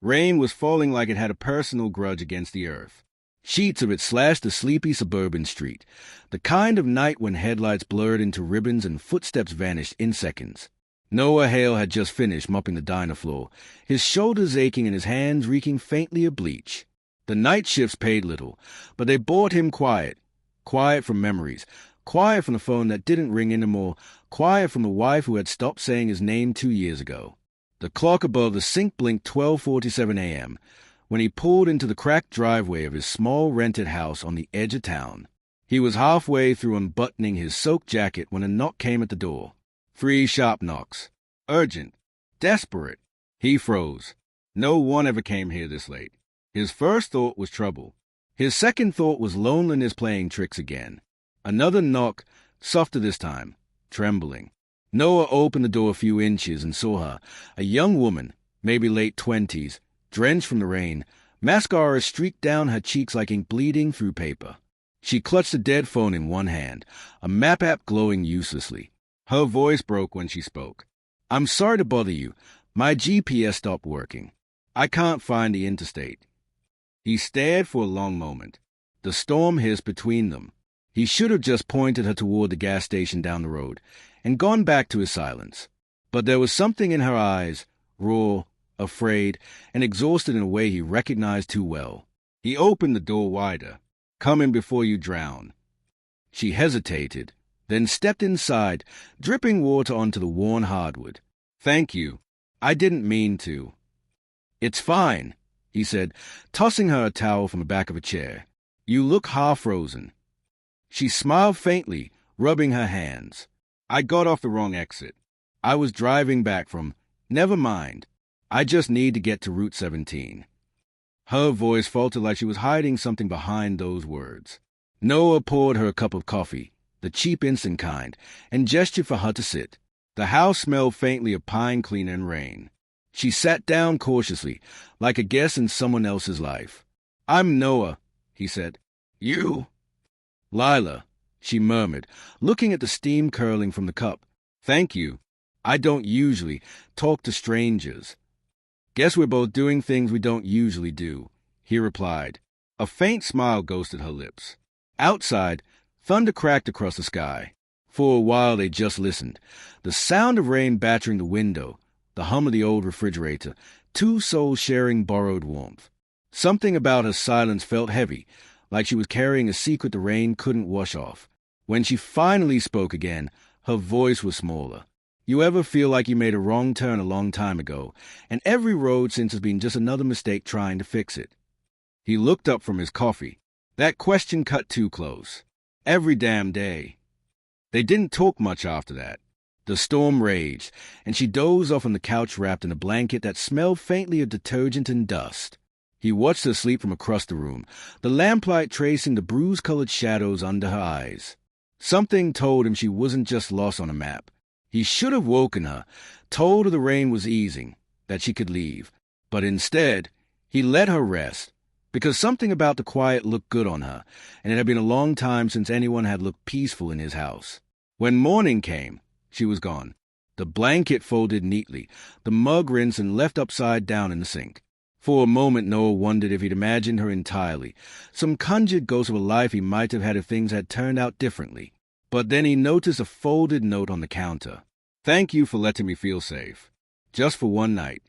Rain was falling like it had a personal grudge against the earth. Sheets of it slashed the sleepy suburban street, the kind of night when headlights blurred into ribbons and footsteps vanished in seconds. Noah Hale had just finished mopping the diner floor, his shoulders aching and his hands reeking faintly of bleach. The night shifts paid little, but they brought him quiet. Quiet from memories, quiet from the phone that didn't ring anymore, quiet from the wife who had stopped saying his name 2 years ago. The clock above the sink blinked 12:47 a.m. when he pulled into the cracked driveway of his small rented house on the edge of town. He was halfway through unbuttoning his soaked jacket when a knock came at the door. 3 sharp knocks. Urgent. Desperate. He froze. No one ever came here this late. His first thought was trouble. His second thought was loneliness playing tricks again. Another knock, softer this time, trembling. Noah opened the door a few inches and saw her, a young woman, maybe late 20s, drenched from the rain, mascara streaked down her cheeks like ink bleeding through paper. She clutched a dead phone in one hand, a map app glowing uselessly. Her voice broke when she spoke. "I'm sorry to bother you. My GPS stopped working. I can't find the interstate." He stared for a long moment. The storm hissed between them. He should have just pointed her toward the gas station down the road and gone back to his silence. But there was something in her eyes, raw, afraid, and exhausted in a way he recognized too well. He opened the door wider. "Come in before you drown." She hesitated, then stepped inside, dripping water onto the worn hardwood. "Thank you. I didn't mean to." "It's fine," he said, tossing her a towel from the back of a chair. "You look half-frozen." She smiled faintly, rubbing her hands. "I got off the wrong exit. I was driving back from... Never mind. I just need to get to Route 17. Her voice faltered like she was hiding something behind those words. Noah poured her a cup of coffee, the cheap instant kind, and gestured for her to sit. The house smelled faintly of pine cleaner and rain. She sat down cautiously, like a guest in someone else's life. "I'm Noah," he said. "You?" "Lila," she murmured, looking at the steam curling from the cup. "Thank you. I don't usually talk to strangers." "Guess we're both doing things we don't usually do," he replied. A faint smile ghosted her lips. Outside, thunder cracked across the sky. For a while they just listened. The sound of rain battering the window, the hum of the old refrigerator, two souls sharing borrowed warmth. Something about her silence felt heavy, like she was carrying a secret the rain couldn't wash off. When she finally spoke again, her voice was smaller. "You ever feel like you made a wrong turn a long time ago, and every road since has been just another mistake trying to fix it?" He looked up from his coffee. That question cut too close. Every damn day. They didn't talk much after that. The storm raged, and she dozed off on the couch wrapped in a blanket that smelled faintly of detergent and dust. He watched her sleep from across the room, the lamplight tracing the bruise-colored shadows under her eyes. Something told him she wasn't just lost on a map. He should have woken her, told her the rain was easing, that she could leave. But instead, he let her rest, because something about the quiet looked good on her, and it had been a long time since anyone had looked peaceful in his house. When morning came, she was gone. The blanket folded neatly, the mug rinsed and left upside down in the sink. For a moment Noah wondered if he'd imagined her entirely, some conjured ghost of a life he might have had if things had turned out differently. But then he noticed a folded note on the counter. "Thank you for letting me feel safe. Just for one night."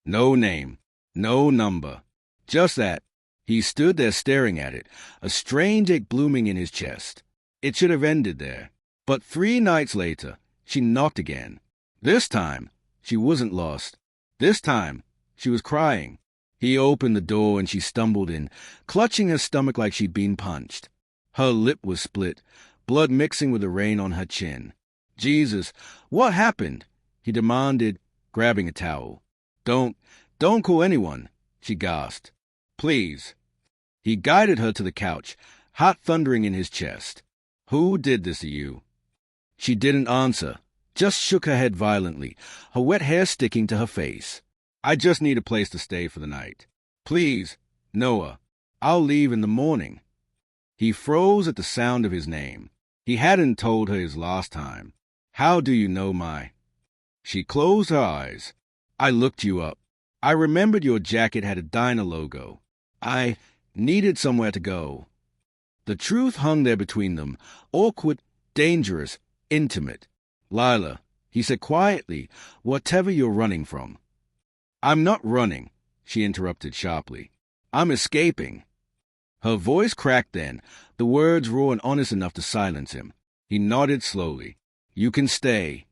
No name, no number, just that. He stood there staring at it, a strange ache blooming in his chest. It should have ended there. But 3 nights later, she knocked again. This time, she wasn't lost. This time, she was crying. He opened the door and she stumbled in, clutching her stomach like she'd been punched. Her lip was split, blood mixing with the rain on her chin. "Jesus, what happened?" he demanded, grabbing a towel. Don't call anyone," she gasped. "Please." He guided her to the couch, heart thundering in his chest. "Who did this to you?" She didn't answer, just shook her head violently, her wet hair sticking to her face. "I just need a place to stay for the night. Please, Noah, I'll leave in the morning." He froze at the sound of his name. He hadn't told her his last time. "How do you know my—" She closed her eyes. "I looked you up. I remembered your jacket had a diner logo. I needed somewhere to go. The truth hung there between them, awkward, dangerous, intimate. Lila, he said quietly, whatever you're running from. I'm not running, she interrupted sharply. I'm escaping. Her voice cracked then, the words raw and honest enough to silence him. He nodded slowly. You can stay.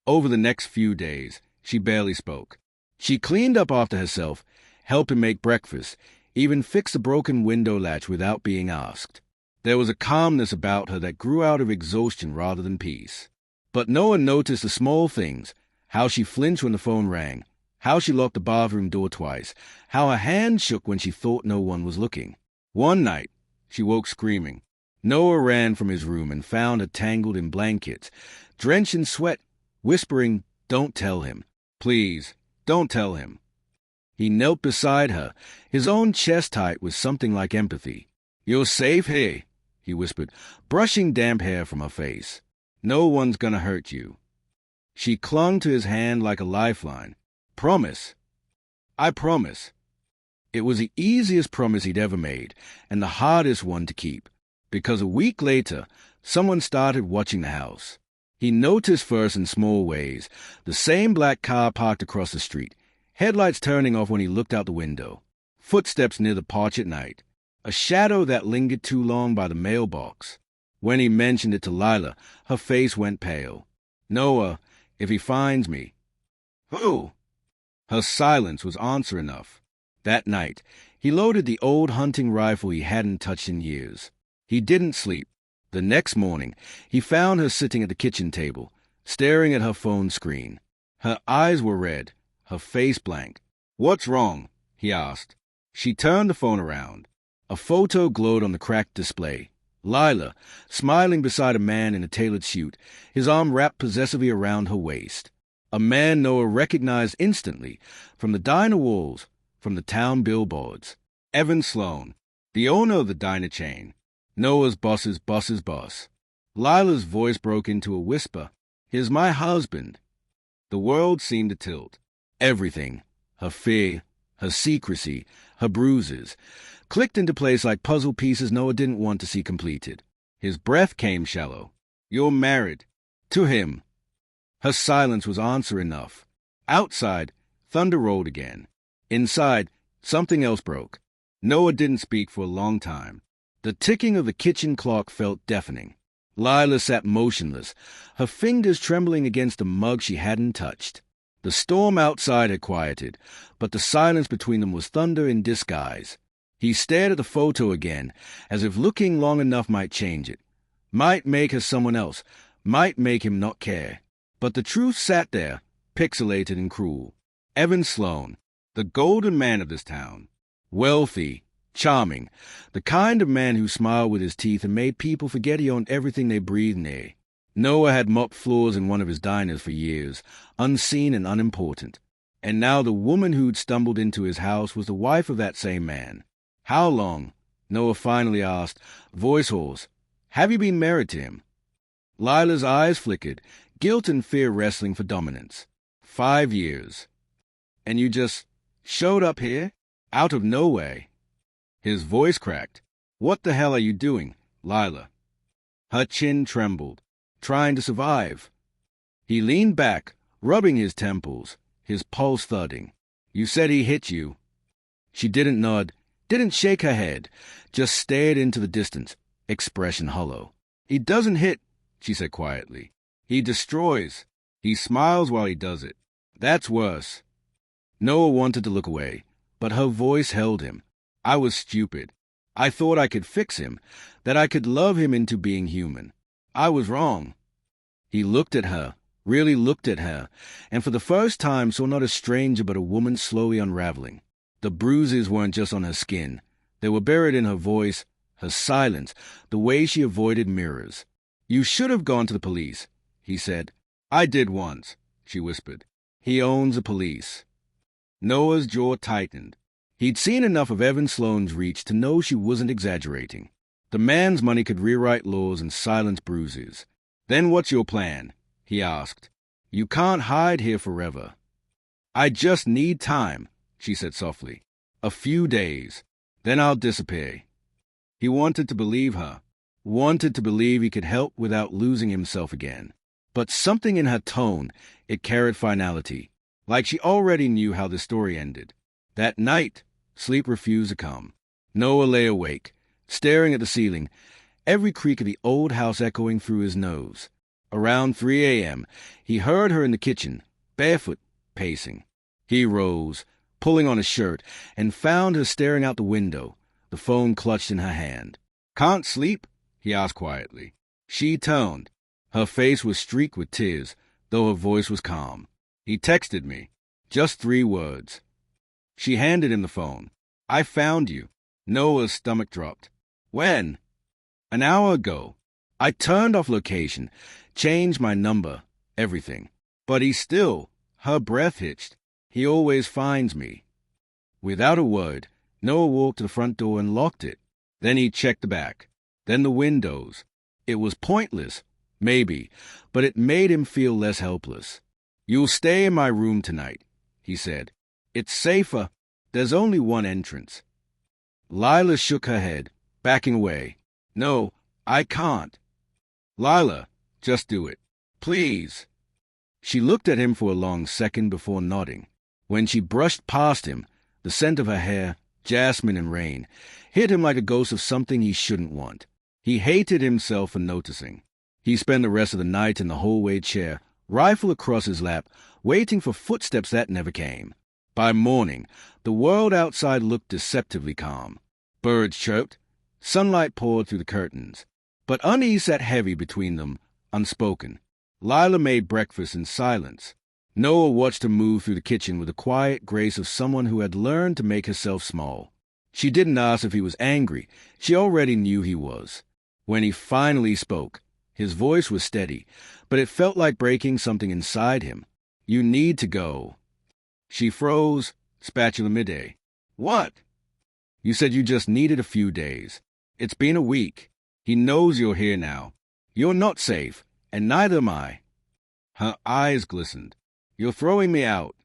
Over the next few days, she barely spoke. She cleaned up after herself, helped him make breakfast, even fixed a broken window latch without being asked. There was a calmness about her that grew out of exhaustion rather than peace. But Noah noticed the small things, how she flinched when the phone rang, how she locked the bathroom door twice, how her hand shook when she thought no one was looking. One night, she woke screaming. Noah ran from his room and found her tangled in blankets, drenched in sweat, whispering, "Don't tell him. Please, don't tell him." He knelt beside her, his own chest tight with something like empathy. "You're safe here," he whispered, brushing damp hair from her face. "No one's gonna hurt you." She clung to his hand like a lifeline. "Promise." "I promise." It was the easiest promise he'd ever made, and the hardest one to keep, because a week later, someone started watching the house. He noticed first in small ways, the same black car parked across the street, headlights turning off when he looked out the window, footsteps near the porch at night, a shadow that lingered too long by the mailbox. When he mentioned it to Lila, her face went pale. "Noah, if he finds me." "Who?" Her silence was answer enough. That night, he loaded the old hunting rifle he hadn't touched in years. He didn't sleep. The next morning, he found her sitting at the kitchen table, staring at her phone screen. Her eyes were red, her face blank. "What's wrong?" he asked. She turned the phone around. A photo glowed on the cracked display. Lila, smiling beside a man in a tailored suit, his arm wrapped possessively around her waist. A man Noah recognized instantly, from the diner walls, from the town billboards. Evan Sloan, the owner of the diner chain. Noah's boss's boss's boss. Lila's voice broke into a whisper. "He's my husband." The world seemed to tilt. Everything, her fear, her secrecy, her bruises, clicked into place like puzzle pieces Noah didn't want to see completed. His breath came shallow. "You're married. To him." Her silence was answer enough. Outside, thunder rolled again. Inside, something else broke. Noah didn't speak for a long time. The ticking of the kitchen clock felt deafening. Lila sat motionless, her fingers trembling against the mug she hadn't touched. The storm outside had quieted, but the silence between them was thunder in disguise. He stared at the photo again, as if looking long enough might change it, might make her someone else, might make him not care. But the truth sat there, pixelated and cruel. Evan Sloan, the golden man of this town. Wealthy, charming, the kind of man who smiled with his teeth and made people forget he owned everything they breathed near. Noah had mopped floors in one of his diners for years, unseen and unimportant. And now the woman who'd stumbled into his house was the wife of that same man. "How long?" Noah finally asked, voice hoarse. "Have you been married to him?" Lila's eyes flickered, guilt and fear wrestling for dominance. 5 years. "And you just showed up here? Out of nowhere?" His voice cracked. "What the hell are you doing, Lila?" Her chin trembled, trying to survive. He leaned back, rubbing his temples, his pulse thudding. "You said he hit you." She didn't nod, didn't shake her head, just stared into the distance, expression hollow. "He doesn't hit," she said quietly. "He destroys. He smiles while he does it. That's worse." Noah wanted to look away, but her voice held him. "I was stupid. I thought I could fix him, that I could love him into being human. I was wrong." He looked at her, really looked at her, and for the first time saw not a stranger but a woman slowly unraveling. The bruises weren't just on her skin. They were buried in her voice, her silence, the way she avoided mirrors. "You should have gone to the police," he said. "I did once," she whispered. "He owns the police." Noah's jaw tightened. He'd seen enough of Evan Sloan's reach to know she wasn't exaggerating. The man's money could rewrite laws and silence bruises. "Then what's your plan?" he asked. "You can't hide here forever." "I just need time," she said softly. A few days. Then I'll disappear. He wanted to believe her, wanted to believe he could help without losing himself again. But something in her tone, it carried finality, like she already knew how the story ended. That night, sleep refused to come. Noah lay awake, staring at the ceiling, every creak of the old house echoing through his nose. Around 3 a.m., he heard her in the kitchen, barefoot, pacing. He rose, pulling on his shirt, and found her staring out the window, the phone clutched in her hand. "Can't sleep?" he asked quietly. She turned. Her face was streaked with tears, though her voice was calm. "He texted me. Just 3 words." She handed him the phone. "I found you." Noah's stomach dropped. "When?" "An hour ago. I turned off location, changed my number, everything. But he still," her breath hitched. "He always finds me." Without a word, Noah walked to the front door and locked it. Then he checked the back. Then the windows. It was pointless, maybe, but it made him feel less helpless. "You'll stay in my room tonight," he said. "It's safer. There's only one entrance." Lila shook her head, backing away. "No, I can't." "Lila, just do it. Please." She looked at him for a long second before nodding. When she brushed past him, the scent of her hair, jasmine and rain, hit him like a ghost of something he shouldn't want. He hated himself for noticing. He spent the rest of the night in the hallway chair, rifle across his lap, waiting for footsteps that never came. By morning, the world outside looked deceptively calm. Birds chirped. Sunlight poured through the curtains. But unease sat heavy between them, unspoken. Lila made breakfast in silence. Noah watched her move through the kitchen with the quiet grace of someone who had learned to make herself small. She didn't ask if he was angry. She already knew he was. When he finally spoke, his voice was steady, but it felt like breaking something inside him. "You need to go." She froze, spatula midday. "What?" "You said you just needed a few days. It's been a week. He knows you're here now. You're not safe, and neither am I." Her eyes glistened. "You're throwing me out."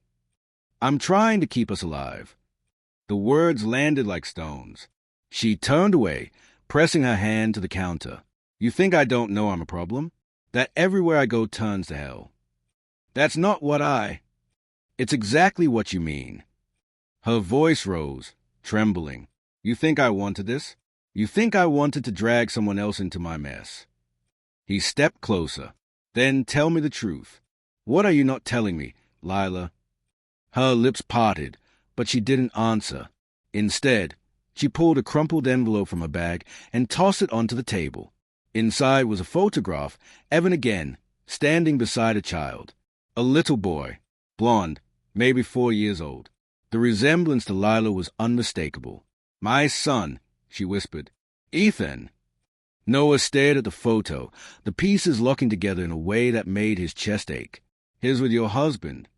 "I'm trying to keep us alive." The words landed like stones. She turned away, pressing her hand to the counter. "You think I don't know I'm a problem? That everywhere I go turns to hell?" "That's not what I—" "It's exactly what you mean." Her voice rose, trembling. "You think I wanted this? You think I wanted to drag someone else into my mess?" He stepped closer. "Then tell me the truth. What are you not telling me, Lila?" Her lips parted, but she didn't answer. Instead, she pulled a crumpled envelope from her bag and tossed it onto the table. Inside was a photograph, Evan again, standing beside a child. A little boy, blonde, maybe 4 years old. The resemblance to Lila was unmistakable. "My son," she whispered. "Ethan." Noah stared at the photo, the pieces locking together in a way that made his chest ache. "He's with your husband."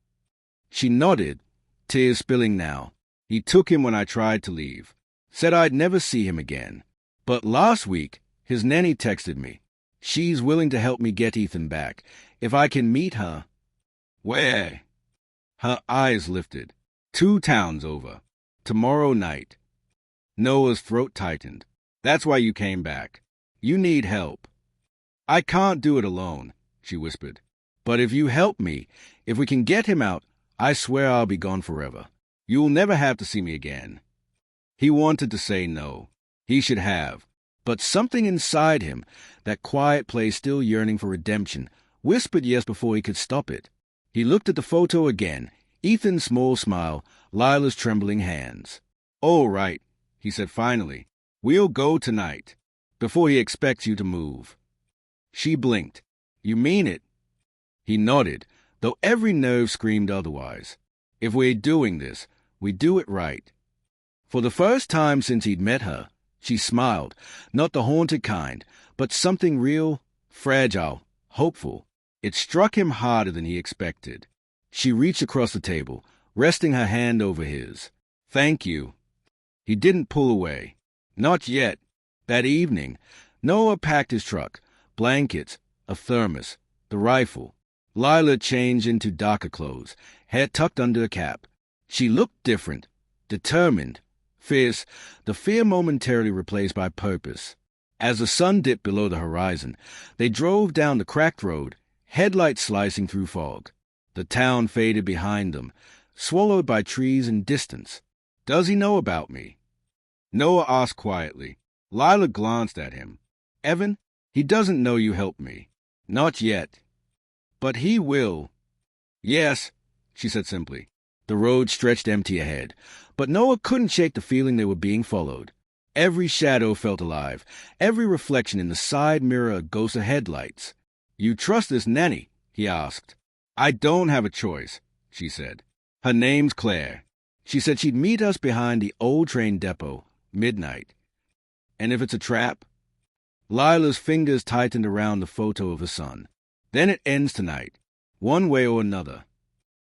She nodded, tears spilling now. "He took him when I tried to leave. Said I'd never see him again. But last week, his nanny texted me. She's willing to help me get Ethan back, if I can meet her." "Where?" Her eyes lifted. 2 towns over. Tomorrow night." Noah's throat tightened. "That's why you came back. You need help." "I can't do it alone," she whispered. "But if you help me, if we can get him out, I swear I'll be gone forever. You'll never have to see me again." He wanted to say no. He should have. But something inside him, that quiet place still yearning for redemption, whispered yes before he could stop it. He looked at the photo again, Ethan's small smile, Lila's trembling hands. "All right," he said finally. "We'll go tonight, before he expects you to move." She blinked. "You mean it?" He nodded, though every nerve screamed otherwise. "If we're doing this, we do it right." For the first time since he'd met her, she smiled, not the haunted kind, but something real, fragile, hopeful. It struck him harder than he expected. She reached across the table, resting her hand over his. "Thank you." He didn't pull away. Not yet. That evening, Noah packed his truck, blankets, a thermos, the rifle. Lila changed into darker clothes, hair tucked under a cap. She looked different, Determined, fierce, the fear momentarily replaced by purpose. As the sun dipped below the horizon, they drove down the cracked road, headlights slicing through fog. The town faded behind them, swallowed by trees and distance. "Does he know about me?" Noah asked quietly. Lila glanced at him. "Evan, he doesn't know you helped me. Not yet. But he will." "Yes," she said simply. The road stretched empty ahead, but Noah couldn't shake the feeling they were being followed. Every shadow felt alive, every reflection in the side mirror a ghost of headlights. "You trust this nanny?" he asked. "I don't have a choice," she said. "Her name's Claire. She said she'd meet us behind the old train depot, midnight. And if it's a trap?" Lila's fingers tightened around the photo of her son. "Then it ends tonight, one way or another."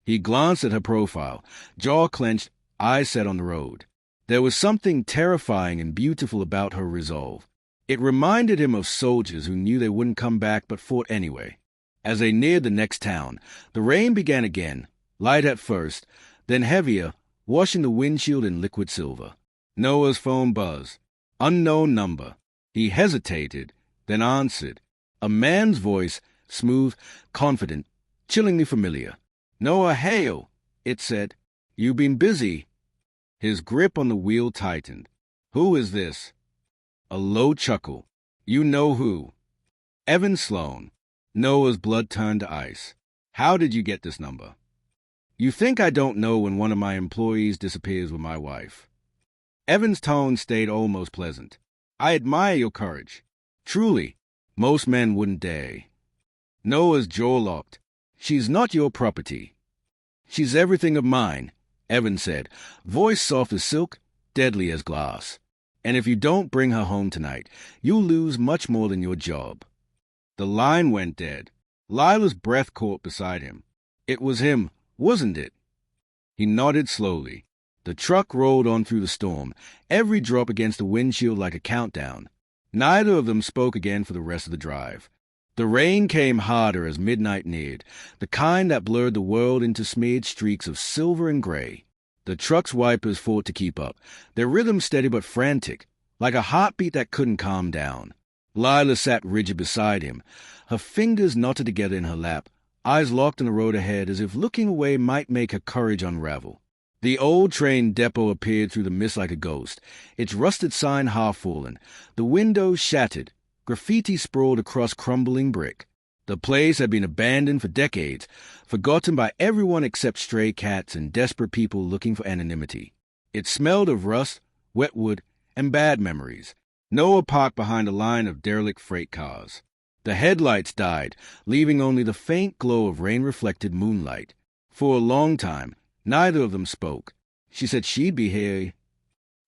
He glanced at her profile, jaw clenched, eyes set on the road. There was something terrifying and beautiful about her resolve. It reminded him of soldiers who knew they wouldn't come back but fought anyway. As they neared the next town, the rain began again, light at first, then heavier, washing the windshield in liquid silver. Noah's phone buzzed. Unknown number. He hesitated, then answered. A man's voice, smooth, confident, chillingly familiar. "Noah Hale," it said. "You been busy?" His grip on the wheel tightened. "Who is this?" A low chuckle. "You know who." Evan Sloan. Noah's blood turned to ice. "How did you get this number?" "You think I don't know when one of my employees disappears with my wife?" Evan's tone stayed almost pleasant. "I admire your courage. Truly, most men wouldn't dare." Noah's jaw locked. "She's not your property." "She's everything of mine," Evan said, voice soft as silk, deadly as glass. "And if you don't bring her home tonight, you'll lose much more than your job." The line went dead. Lila's breath caught beside him. It was him, wasn't it? He nodded slowly. The truck rolled on through the storm, every drop against the windshield like a countdown. Neither of them spoke again for the rest of the drive. The rain came harder as midnight neared, the kind that blurred the world into smeared streaks of silver and gray. The truck's wipers fought to keep up, their rhythm steady but frantic, like a heartbeat that couldn't calm down. Lila sat rigid beside him, her fingers knotted together in her lap, eyes locked on the road ahead as if looking away might make her courage unravel. The old train depot appeared through the mist like a ghost, its rusted sign half fallen, the windows shattered, graffiti sprawled across crumbling brick. The place had been abandoned for decades, forgotten by everyone except stray cats and desperate people looking for anonymity. It smelled of rust, wet wood, and bad memories. Noah parked behind a line of derelict freight cars. The headlights died, leaving only the faint glow of rain-reflected moonlight. For a long time, neither of them spoke. She said she'd be here.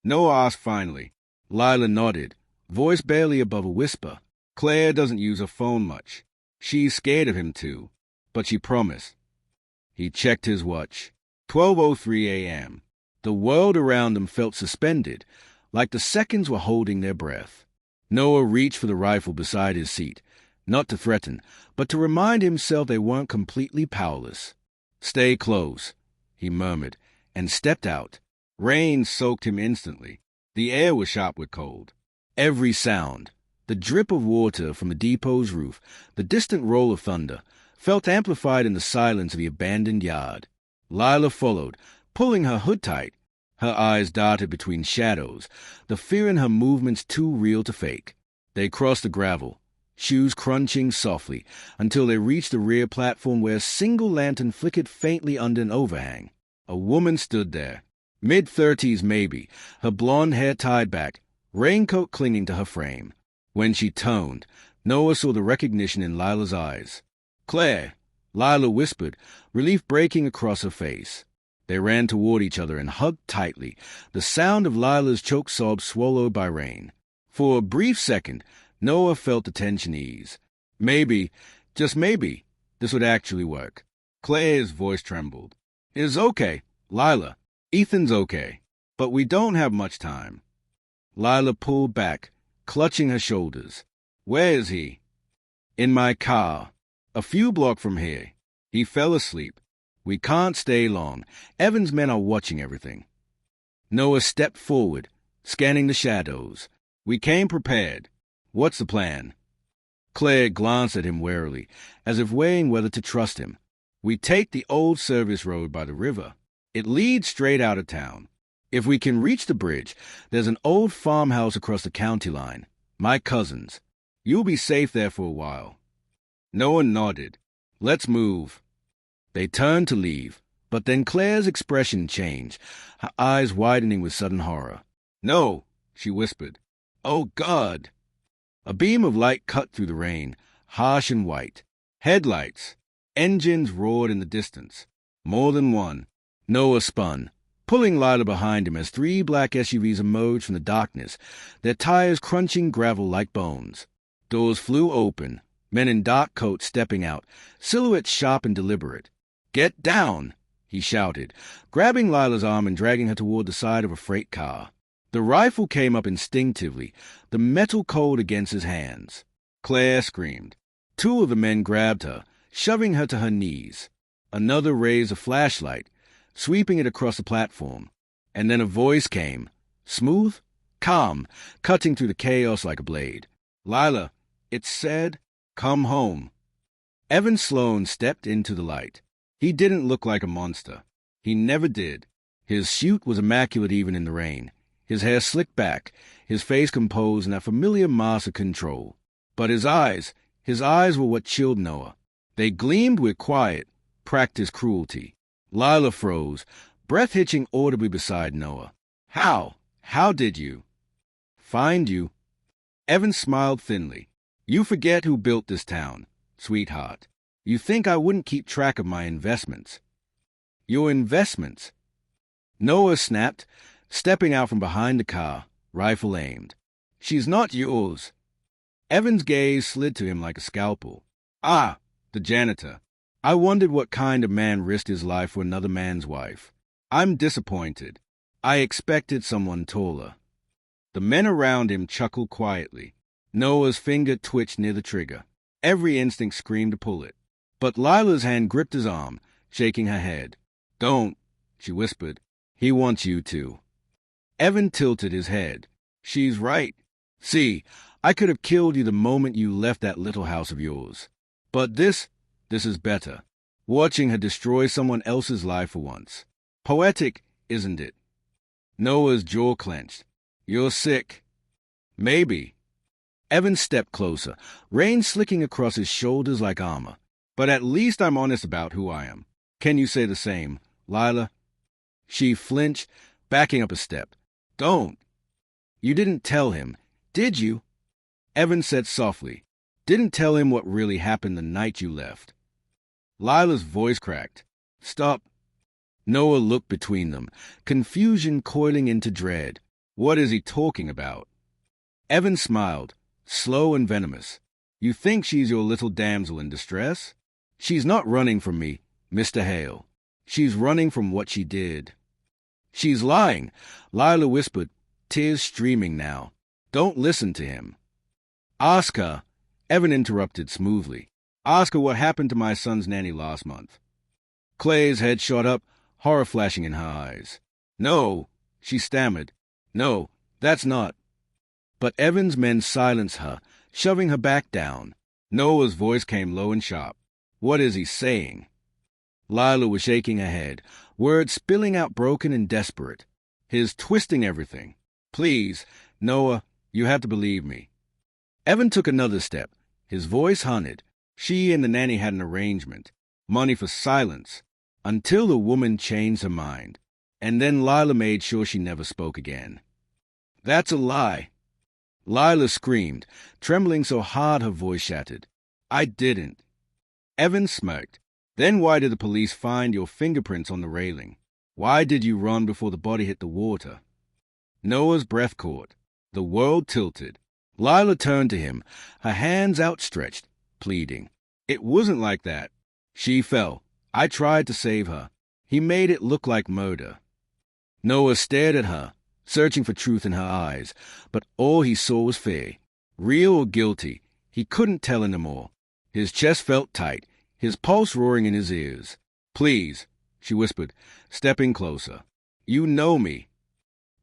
Noah asked finally. Lila nodded, voice barely above a whisper. "Claire doesn't use her phone much. She's scared of him too, but she promised." He checked his watch. 12:03 a.m. The world around them felt suspended, like the seconds were holding their breath. Noah reached for the rifle beside his seat, not to threaten, but to remind himself they weren't completely powerless. "Stay close," he murmured, and stepped out. Rain soaked him instantly. The air was sharp with cold. Every sound, the drip of water from the depot's roof, the distant roll of thunder, felt amplified in the silence of the abandoned yard. Lila followed, pulling her hood tight. Her eyes darted between shadows, the fear in her movements too real to fake. They crossed the gravel, shoes crunching softly, until they reached the rear platform where a single lantern flickered faintly under an overhang. A woman stood there, mid-30s maybe, her blonde hair tied back, raincoat clinging to her frame. When she turned, Noah saw the recognition in Lila's eyes. "Claire," Lila whispered, relief breaking across her face. They ran toward each other and hugged tightly, the sound of Lila's choked sobs swallowed by rain. For a brief second, Noah felt the tension ease. Maybe, just maybe, this would actually work. Claire's voice trembled. "It's okay, Lila. Ethan's okay. But we don't have much time." Lila pulled back, clutching her shoulders. "Where is he?" "In my car. A few blocks from here. He fell asleep. We can't stay long. Evan's men are watching everything." Noah stepped forward, scanning the shadows. We came prepared. What's the plan? Claire glanced at him warily, as if weighing whether to trust him. We take the old service road by the river. It leads straight out of town. If we can reach the bridge, there's an old farmhouse across the county line. My cousin's. You'll be safe there for a while. Noah nodded. Let's move. They turned to leave, but then Claire's expression changed, her eyes widening with sudden horror. No, she whispered. Oh, God! A beam of light cut through the rain, harsh and white. Headlights. Engines roared in the distance. More than one. Noah spun, pulling Lila behind him as 3 black SUVs emerged from the darkness, their tires crunching gravel like bones. Doors flew open, men in dark coats stepping out, silhouettes sharp and deliberate. Get down, he shouted, grabbing Lila's arm and dragging her toward the side of a freight car. The rifle came up instinctively, the metal cold against his hands. Claire screamed. 2 of the men grabbed her, shoving her to her knees. Another raised a flashlight, sweeping it across the platform. And then a voice came, smooth, calm, cutting through the chaos like a blade. Lila, it said, come home. Evan Sloan stepped into the light. He didn't look like a monster. He never did. His suit was immaculate even in the rain. His hair slicked back, his face composed in that familiar mask of control. But his eyes were what chilled Noah. They gleamed with quiet, practiced cruelty. Lila froze, breath hitching audibly beside Noah. How did you? Find you? Evan smiled thinly. You forget who built this town, sweetheart. You think I wouldn't keep track of my investments. Your investments? Noah snapped, stepping out from behind the car, rifle aimed. She's not yours. Evan's gaze slid to him like a scalpel. Ah, the janitor. I wondered what kind of man risked his life for another man's wife. I'm disappointed. I expected someone taller. The men around him chuckled quietly. Noah's finger twitched near the trigger. Every instinct screamed to pull it. But Lila's hand gripped his arm, shaking her head. Don't, she whispered. He wants you to. Evan tilted his head. She's right. See, I could have killed you the moment you left that little house of yours. But this is better. Watching her destroy someone else's life for once. Poetic, isn't it? Noah's jaw clenched. You're sick. Maybe. Evan stepped closer, rain slicking across his shoulders like armor. But at least I'm honest about who I am. Can you say the same, Lila? She flinched, backing up a step. Don't. You didn't tell him, did you? Evan said softly. Didn't tell him what really happened the night you left. Lila's voice cracked. Stop. Noah looked between them, confusion coiling into dread. What is he talking about? Evan smiled, slow and venomous. You think she's your little damsel in distress? She's not running from me, Mr. Hale. She's running from what she did. She's lying, Lila whispered, tears streaming now. Don't listen to him. Ask her, Evan interrupted smoothly. Ask her what happened to my son's nanny last month. Clay's head shot up, horror flashing in her eyes. No, she stammered. No, that's not. But Evan's men silenced her, shoving her back down. Noah's voice came low and sharp. What is he saying? Lila was shaking her head, words spilling out broken and desperate. His twisting everything. Please, Noah, you have to believe me. Evan took another step, his voice haunted. She and the nanny had an arrangement. Money for silence. Until the woman changed her mind. And then Lila made sure she never spoke again. That's a lie. Lila screamed, trembling so hard her voice shattered. I didn't. Evan smirked. Then why did the police find your fingerprints on the railing? Why did you run before the body hit the water? Noah's breath caught. The world tilted. Lila turned to him, her hands outstretched, pleading. It wasn't like that. She fell. I tried to save her. He made it look like murder. Noah stared at her, searching for truth in her eyes, but all he saw was fear. Real or guilty, he couldn't tell anymore. His chest felt tight, his pulse roaring in his ears. Please, she whispered, stepping closer. You know me.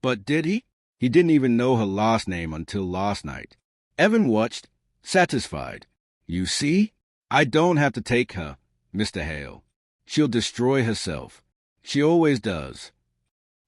But did he? He didn't even know her last name until last night. Evan watched, satisfied. You see? I don't have to take her, Mr. Hale. She'll destroy herself. She always does.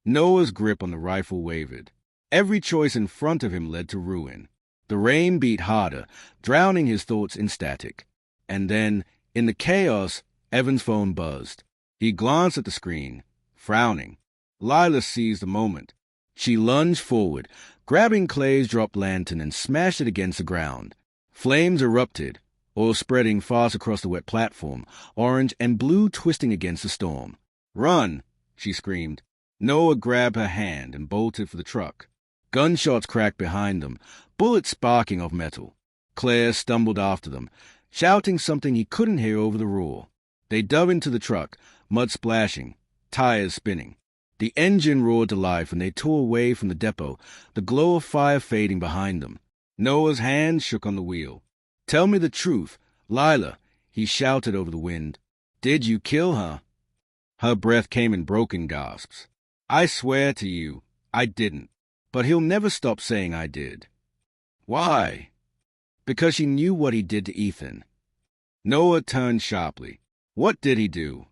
Noah's grip on the rifle wavered. Every choice in front of him led to ruin. The rain beat harder, drowning his thoughts in static. And then, in the chaos, Evan's phone buzzed. He glanced at the screen, frowning. Lila seized the moment. She lunged forward, grabbing Clay's dropped lantern and smashed it against the ground. Flames erupted, oil spreading fast across the wet platform, orange and blue twisting against the storm. "Run!" she screamed. Noah grabbed her hand and bolted for the truck. Gunshots cracked behind them, bullets sparking off metal. Claire stumbled after them, shouting something he couldn't hear over the roar. They dove into the truck, mud splashing, tires spinning. The engine roared to life and they tore away from the depot, the glow of fire fading behind them. Noah's hand shook on the wheel. "Tell me the truth, Lila," he shouted over the wind. "Did you kill her?" Her breath came in broken gasps. "I swear to you, I didn't. But he'll never stop saying I did." "Why?" "Because she knew what he did to Ethan." Noah turned sharply. "What did he do?"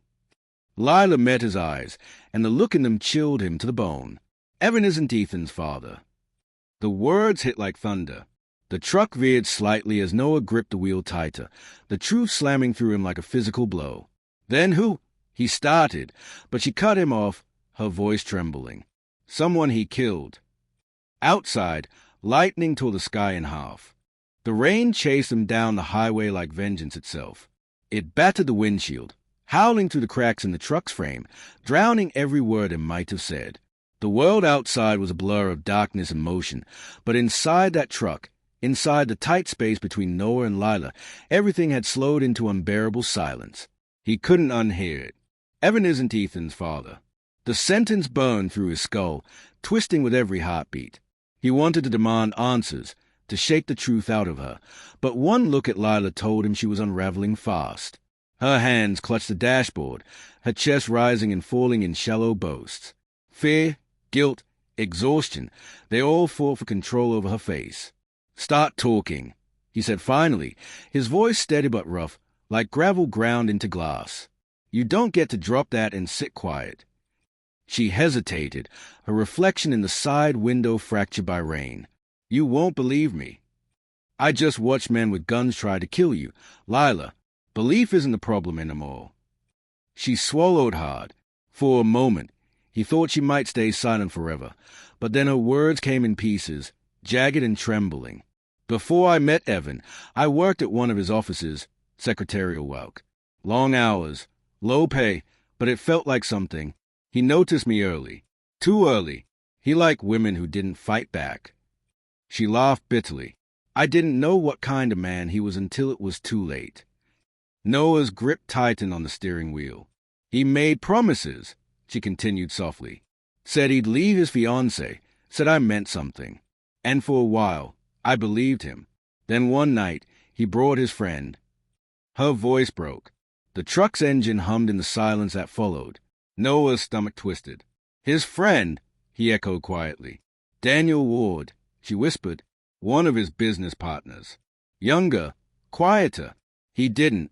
Lila met his eyes, and the look in them chilled him to the bone. "Evan isn't Ethan's father." The words hit like thunder. The truck veered slightly as Noah gripped the wheel tighter, the truth slamming through him like a physical blow. "Then who?" he started, but she cut him off, her voice trembling. "Someone he killed." Outside, lightning tore the sky in half. The rain chased them down the highway like vengeance itself. It battered the windshield, howling through the cracks in the truck's frame, drowning every word it might have said. The world outside was a blur of darkness and motion, but inside that truck, inside the tight space between Noah and Lila, everything had slowed into unbearable silence. He couldn't unhear it. "Evan isn't Ethan's father." The sentence burned through his skull, twisting with every heartbeat. He wanted to demand answers, to shake the truth out of her, but one look at Lila told him she was unraveling fast. Her hands clutched the dashboard, her chest rising and falling in shallow boasts. Fear, guilt, exhaustion, they all fought for control over her face. "Start talking," he said finally, his voice steady but rough, like gravel ground into glass. "You don't get to drop that and sit quiet." She hesitated, her reflection in the side window fractured by rain. "You won't believe me. I just watched men with guns try to kill you. Lila, belief isn't the problem anymore." She swallowed hard. For a moment, he thought she might stay silent forever, but then her words came in pieces, jagged and trembling. "Before I met Evan, I worked at one of his offices, secretarial work. Long hours, low pay, but it felt like something. He noticed me early. Too early. He liked women who didn't fight back." She laughed bitterly. "I didn't know what kind of man he was until it was too late." Noah's grip tightened on the steering wheel. "He made promises," she continued softly. "Said he'd leave his fiancée, said I meant something. And for a while, I believed him. Then one night, he brought his friend." Her voice broke. The truck's engine hummed in the silence that followed. Noah's stomach twisted. "His friend," he echoed quietly. "Daniel Ward," she whispered. "One of his business partners. Younger, quieter. He didn't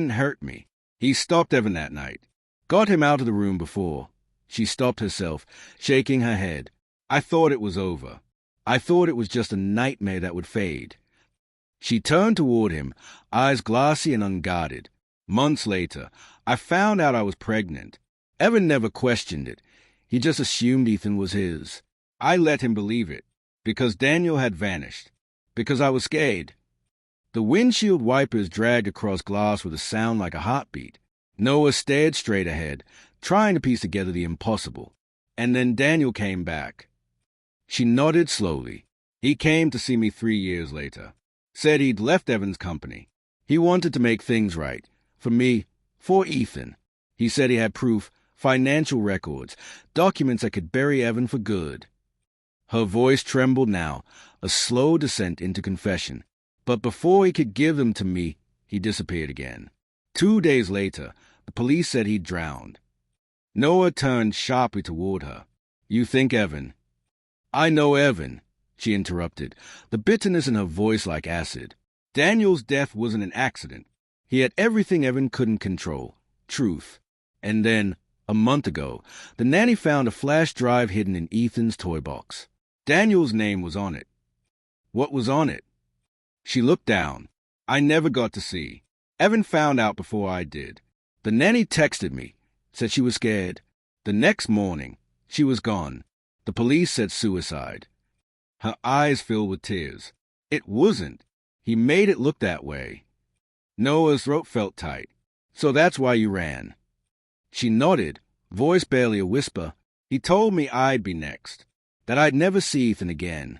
hurt me. He stopped Evan that night. Got him out of the room before." She stopped herself, shaking her head. "I thought it was over. I thought it was just a nightmare that would fade." She turned toward him, eyes glassy and unguarded. "Months later, I found out I was pregnant. Evan never questioned it. He just assumed Ethan was his. I let him believe it, because Daniel had vanished, because I was scared." The windshield wipers dragged across glass with a sound like a heartbeat. Noah stared straight ahead, trying to piece together the impossible. "And then Daniel came back." She nodded slowly. "He came to see me 3 years later. Said he'd left Evan's company. He wanted to make things right. For me, for Ethan. He said he had proof, financial records, documents that could bury Evan for good." Her voice trembled now, a slow descent into confession. "But before he could give them to me, he disappeared again. 2 days later, the police said he'd drowned." Noah turned sharply toward her. "You think Evan, I know Evan, she interrupted, the bitterness in her voice like acid. Daniel's death wasn't an accident. He had everything Evan couldn't control, truth. And then, a month ago, the nanny found a flash drive hidden in Ethan's toy box. Daniel's name was on it. What was on it? She looked down. I never got to see. Evan found out before I did. The nanny texted me, said she was scared. The next morning, she was gone. The police said suicide. Her eyes filled with tears. It wasn't. He made it look that way. Noah's throat felt tight. So that's why you ran. She nodded, voice barely a whisper. He told me I'd be next, that I'd never see Ethan again.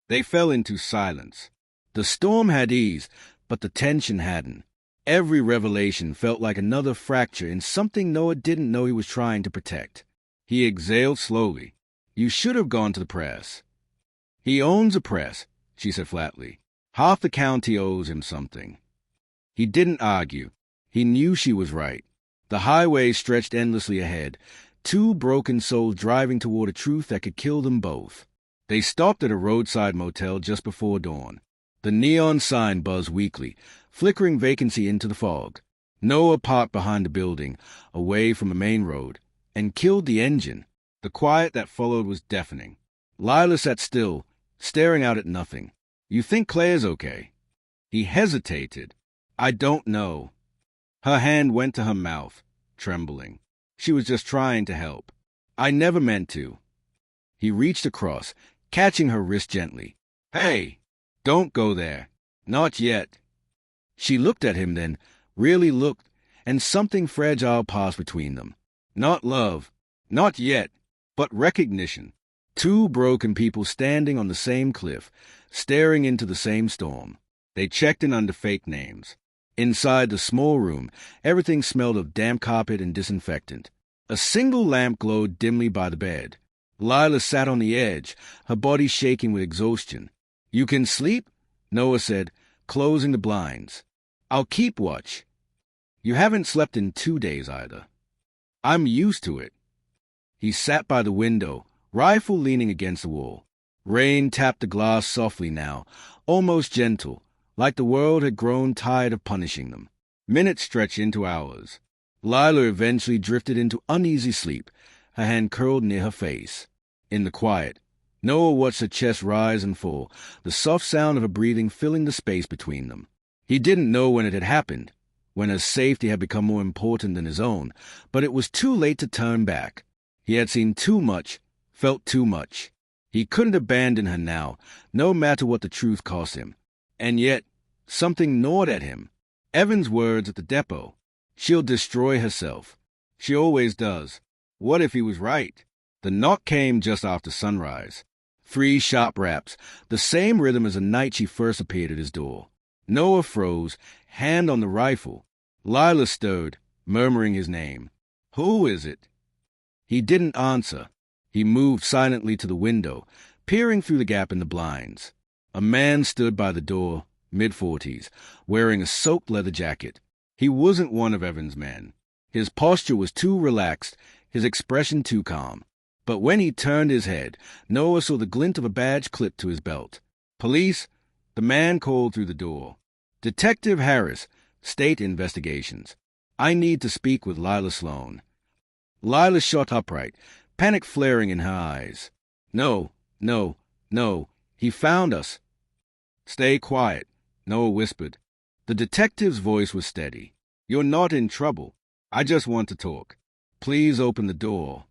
They fell into silence. The storm had eased, but the tension hadn't. Every revelation felt like another fracture in something Noah didn't know he was trying to protect. He exhaled slowly. You should have gone to the press. He owns a press, she said flatly. Half the county owes him something. He didn't argue. He knew she was right. The highway stretched endlessly ahead, two broken souls driving toward a truth that could kill them both. They stopped at a roadside motel just before dawn. The neon sign buzzed weakly, flickering vacancy into the fog. Noah parked behind the building, away from the main road, and killed the engine. The quiet that followed was deafening. Lila sat still, staring out at nothing. You think Claire's okay? He hesitated. I don't know. Her hand went to her mouth, trembling. She was just trying to help. I never meant to. He reached across, catching her wrist gently. Hey, don't go there. Not yet. She looked at him then, really looked, and something fragile passed between them. Not love, not yet, but recognition. Two broken people standing on the same cliff, staring into the same storm. They checked in under fake names. Inside the small room, everything smelled of damp carpet and disinfectant. A single lamp glowed dimly by the bed. Lila sat on the edge, her body shaking with exhaustion. You can sleep? Noah said, closing the blinds. I'll keep watch. You haven't slept in 2 days either. I'm used to it. He sat by the window, rifle leaning against the wall. Rain tapped the glass softly now, almost gentle, like the world had grown tired of punishing them. Minutes stretched into hours. Lila eventually drifted into uneasy sleep, her hand curled near her face. In the quiet, Noah watched her chest rise and fall, the soft sound of her breathing filling the space between them. He didn't know when it had happened, when her safety had become more important than his own, but it was too late to turn back. He had seen too much, felt too much. He couldn't abandon her now, no matter what the truth cost him. And yet, something gnawed at him. Evan's words at the depot. She'll destroy herself. She always does. What if he was right? The knock came just after sunrise. 3 sharp raps, the same rhythm as the night she first appeared at his door. Noah froze, hand on the rifle. Lila stirred, murmuring his name. Who is it? He didn't answer. He moved silently to the window, peering through the gap in the blinds. A man stood by the door, mid-40s, wearing a soaked leather jacket. He wasn't one of Evan's men. His posture was too relaxed, his expression too calm. But when he turned his head, Noah saw the glint of a badge clipped to his belt. Police? The man called through the door. Detective Harris, State Investigations. I need to speak with Lila Sloan. Lila shot upright, panic flaring in her eyes. No, no, no. He found us. Stay quiet, Noah whispered. The detective's voice was steady. You're not in trouble. I just want to talk. Please open the door.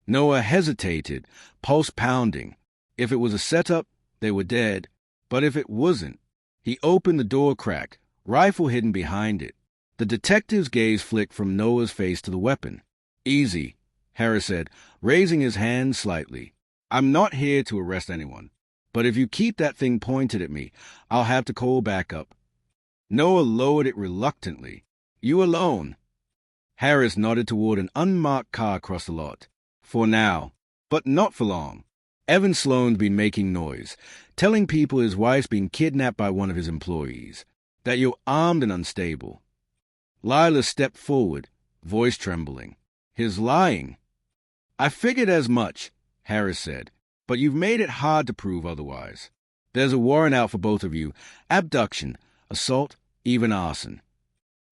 Noah hesitated, pulse pounding. If it was a setup, they were dead. But if it wasn't, he opened the door crack, rifle hidden behind it. The detective's gaze flicked from Noah's face to the weapon. Easy, Harris said, raising his hand slightly. I'm not here to arrest anyone. But if you keep that thing pointed at me, I'll have to call backup. Noah lowered it reluctantly. You alone? Harris nodded toward an unmarked car across the lot. For now, but not for long. Evan Sloan's been making noise, telling people his wife's been kidnapped by one of his employees, that you're armed and unstable. Lila stepped forward, voice trembling. His lying. I figured as much, Harris said. but you've made it hard to prove otherwise. There's a warrant out for both of you. Abduction, assault, even arson.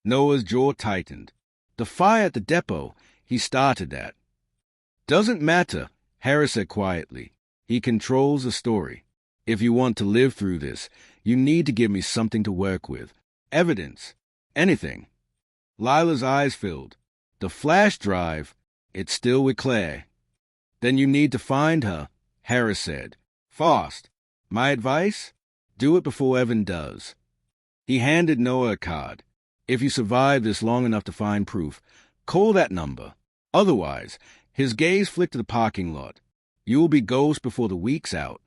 Noah's jaw tightened. The fire at the depot, he started that. Doesn't matter, Harris said quietly. He controls the story. If you want to live through this, you need to give me something to work with. Evidence. Anything. Lila's eyes filled. The flash drive, it's still with Claire. Then you need to find her, Harris said. Fast. My advice? Do it before Evan does. He handed Noah a card. If you survive this long enough to find proof, call that number. Otherwise, his gaze flicked to the parking lot. You will be ghost before the week's out.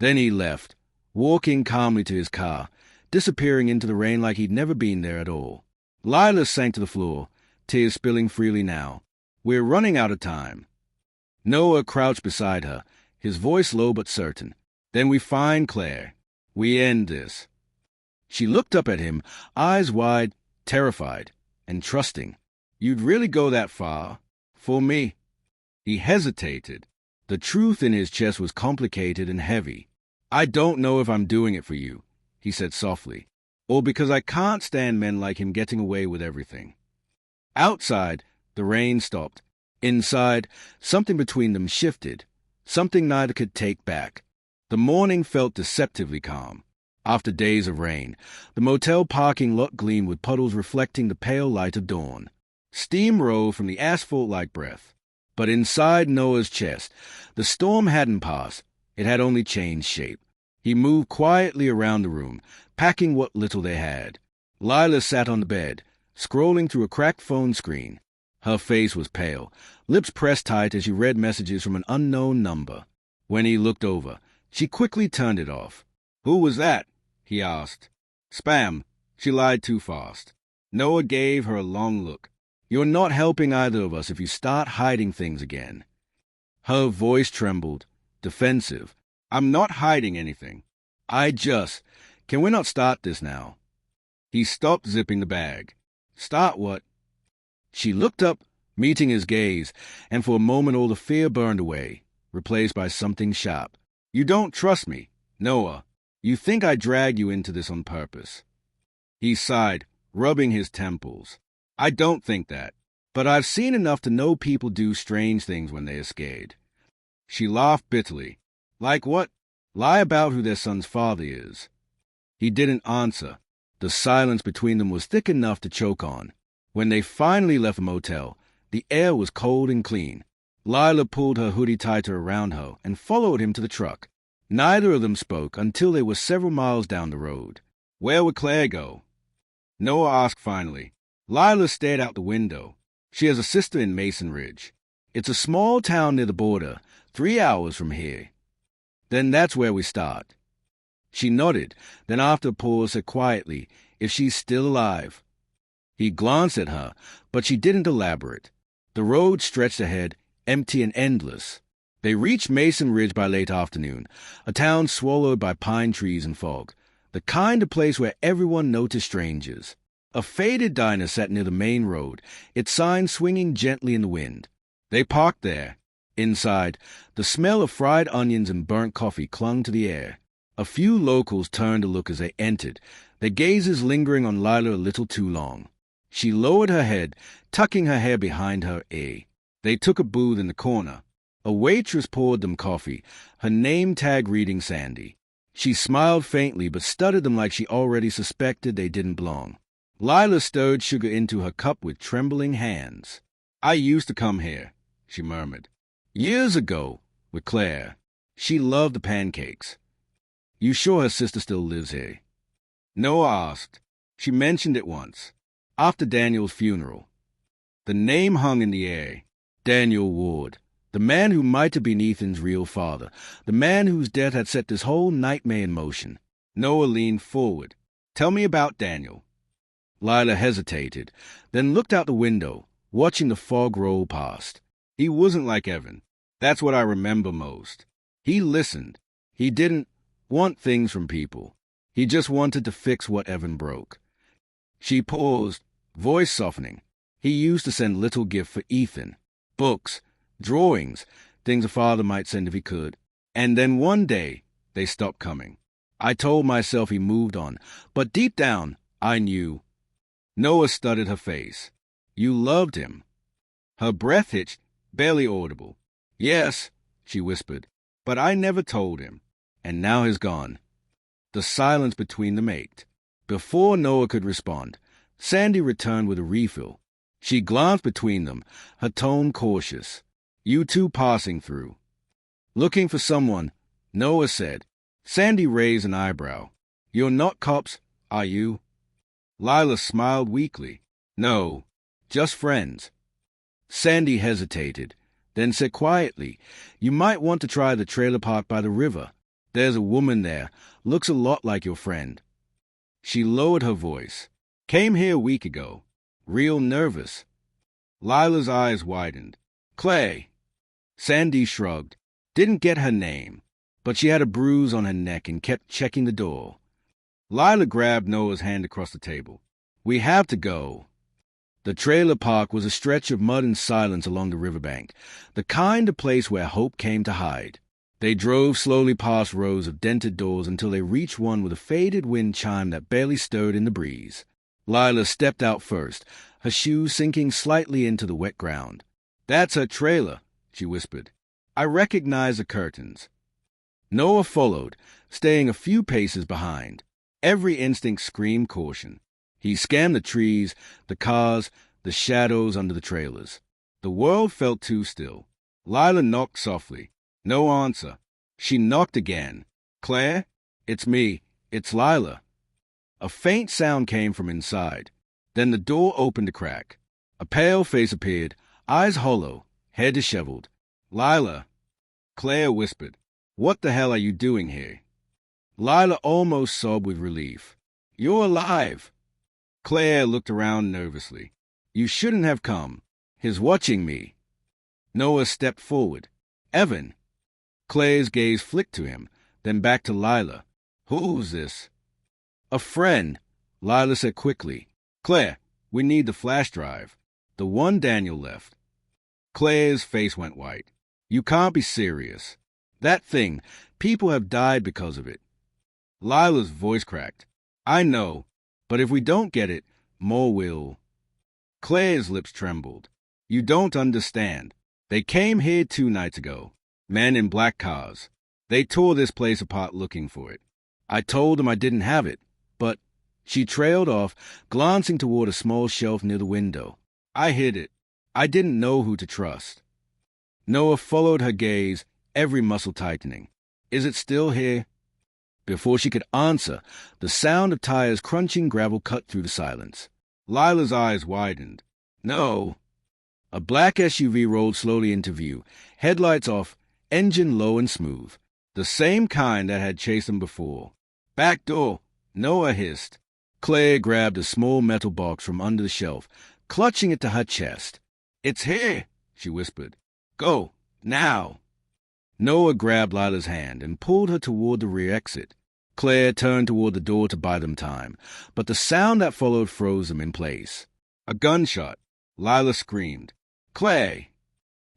Then he left, walking calmly to his car, disappearing into the rain like he'd never been there at all. Lila sank to the floor, tears spilling freely now. We're running out of time. Noah crouched beside her, his voice low but certain. Then we find Claire. We end this. She looked up at him, eyes wide, terrified, and trusting. You'd really go that far? For me? He hesitated. The truth in his chest was complicated and heavy. I don't know if I'm doing it for you, he said softly, or because I can't stand men like him getting away with everything. Outside, the rain stopped. Inside, something between them shifted, something neither could take back. The morning felt deceptively calm. After days of rain, the motel parking lot gleamed with puddles reflecting the pale light of dawn. Steam rose from the asphalt-like breath. But inside Noah's chest, the storm hadn't passed. It had only changed shape. He moved quietly around the room, packing what little they had. Lila sat on the bed, scrolling through a cracked phone screen. Her face was pale, lips pressed tight as she read messages from an unknown number. When he looked over, she quickly turned it off. Who was that? He asked. Spam. She lied too fast. Noah gave her a long look. You're not helping either of us if you start hiding things again. Her voice trembled, defensive. I'm not hiding anything. Can we not start this now? He stopped zipping the bag. Start what? She looked up, meeting his gaze, and for a moment all the fear burned away, replaced by something sharp. You don't trust me, Noah. You think I dragged you into this on purpose. He sighed, rubbing his temples. I don't think that, but I've seen enough to know people do strange things when they are scared. She laughed bitterly. Like what? Lie about who their son's father is. He didn't answer. The silence between them was thick enough to choke on. When they finally left the motel, the air was cold and clean. Lila pulled her hoodie tighter around her and followed him to the truck. Neither of them spoke until they were several miles down the road. Where would Claire go? Noah asked finally. Lila stared out the window. She has a sister in Mason Ridge. It's a small town near the border, 3 hours from here. Then that's where we start. She nodded, then after a pause said quietly, if she's still alive. He glanced at her, but she didn't elaborate. The road stretched ahead, empty and endless. They reached Mason Ridge by late afternoon, a town swallowed by pine trees and fog, the kind of place where everyone noticed strangers. A faded diner sat near the main road, its sign swinging gently in the wind. They parked there. Inside, the smell of fried onions and burnt coffee clung to the air. A few locals turned to look as they entered, their gazes lingering on Lila a little too long. She lowered her head, tucking her hair behind her ear. They took a booth in the corner. A waitress poured them coffee, her name tag reading Sandy. She smiled faintly but stuttered them like she already suspected they didn't belong. Lila stirred sugar into her cup with trembling hands. I used to come here, she murmured. Years ago, with Claire. She loved the pancakes. You sure her sister still lives here? Noah asked. She mentioned it once, after Daniel's funeral. The name hung in the air. Daniel Ward, the man who might have been Ethan's real father, the man whose death had set this whole nightmare in motion. Noah leaned forward. Tell me about Daniel. Lila hesitated, then looked out the window, watching the fog roll past. He wasn't like Evan. That's what I remember most. He listened. He didn't want things from people. He just wanted to fix what Evan broke. She paused, voice softening. He used to send little gift for Ethan. Books, drawings, things a father might send if he could. And then one day, they stopped coming. I told myself he moved on, but deep down, I knew. Noah studied her face. You loved him. Her breath hitched, barely audible. Yes, she whispered, but I never told him. And now he's gone. The silence between them ached. Before Noah could respond, Sandy returned with a refill. She glanced between them, her tone cautious. You two passing through. Looking for someone, Noah said. Sandy raised an eyebrow. You're not cops, are you? Lila smiled weakly. No, just friends. Sandy hesitated, then said quietly, You might want to try the trailer park by the river. There's a woman there, looks a lot like your friend. She lowered her voice. Came here a week ago. Real nervous. Lila's eyes widened. Clay. Sandy shrugged. Didn't get her name, but she had a bruise on her neck and kept checking the door. Lila grabbed Noah's hand across the table. We have to go. The trailer park was a stretch of mud and silence along the riverbank, the kind of place where hope came to hide. They drove slowly past rows of dented doors until they reached one with a faded wind chime that barely stirred in the breeze. Lila stepped out first, her shoes sinking slightly into the wet ground. That's her trailer, she whispered. I recognize the curtains. Noah followed, staying a few paces behind. Every instinct screamed caution. He scanned the trees, the cars, the shadows under the trailers. The world felt too still. Lila knocked softly. No answer. She knocked again. Claire? It's me. It's Lila. A faint sound came from inside. Then the door opened a crack. A pale face appeared, eyes hollow, hair disheveled. Lila. Claire whispered. What the hell are you doing here? Lila almost sobbed with relief. You're alive. Claire looked around nervously. You shouldn't have come. He's watching me. Noah stepped forward. Evan. Claire's gaze flicked to him, then back to Lila. Who's this? A friend, Lila said quickly. Claire, we need the flash drive. The one Daniel left. Claire's face went white. You can't be serious. That thing, people have died because of it. Lila's voice cracked. I know, but if we don't get it, more will. Claire's lips trembled. You don't understand. They came here 2 nights ago. Men in black cars. They tore this place apart looking for it. I told them I didn't have it, but she trailed off, glancing toward a small shelf near the window. I hid it. I didn't know who to trust. Noah followed her gaze, every muscle tightening. Is it still here? Before she could answer, the sound of tires crunching gravel cut through the silence. Lila's eyes widened. No. A black SUV rolled slowly into view, headlights off, engine low and smooth. The same kind that had chased them before. Back door, Noah hissed. Claire grabbed a small metal box from under the shelf, clutching it to her chest. It's here, she whispered. Go, now. Noah grabbed Lila's hand and pulled her toward the rear exit. Claire turned toward the door to buy them time, but the sound that followed froze them in place. A gunshot. Lila screamed. Claire!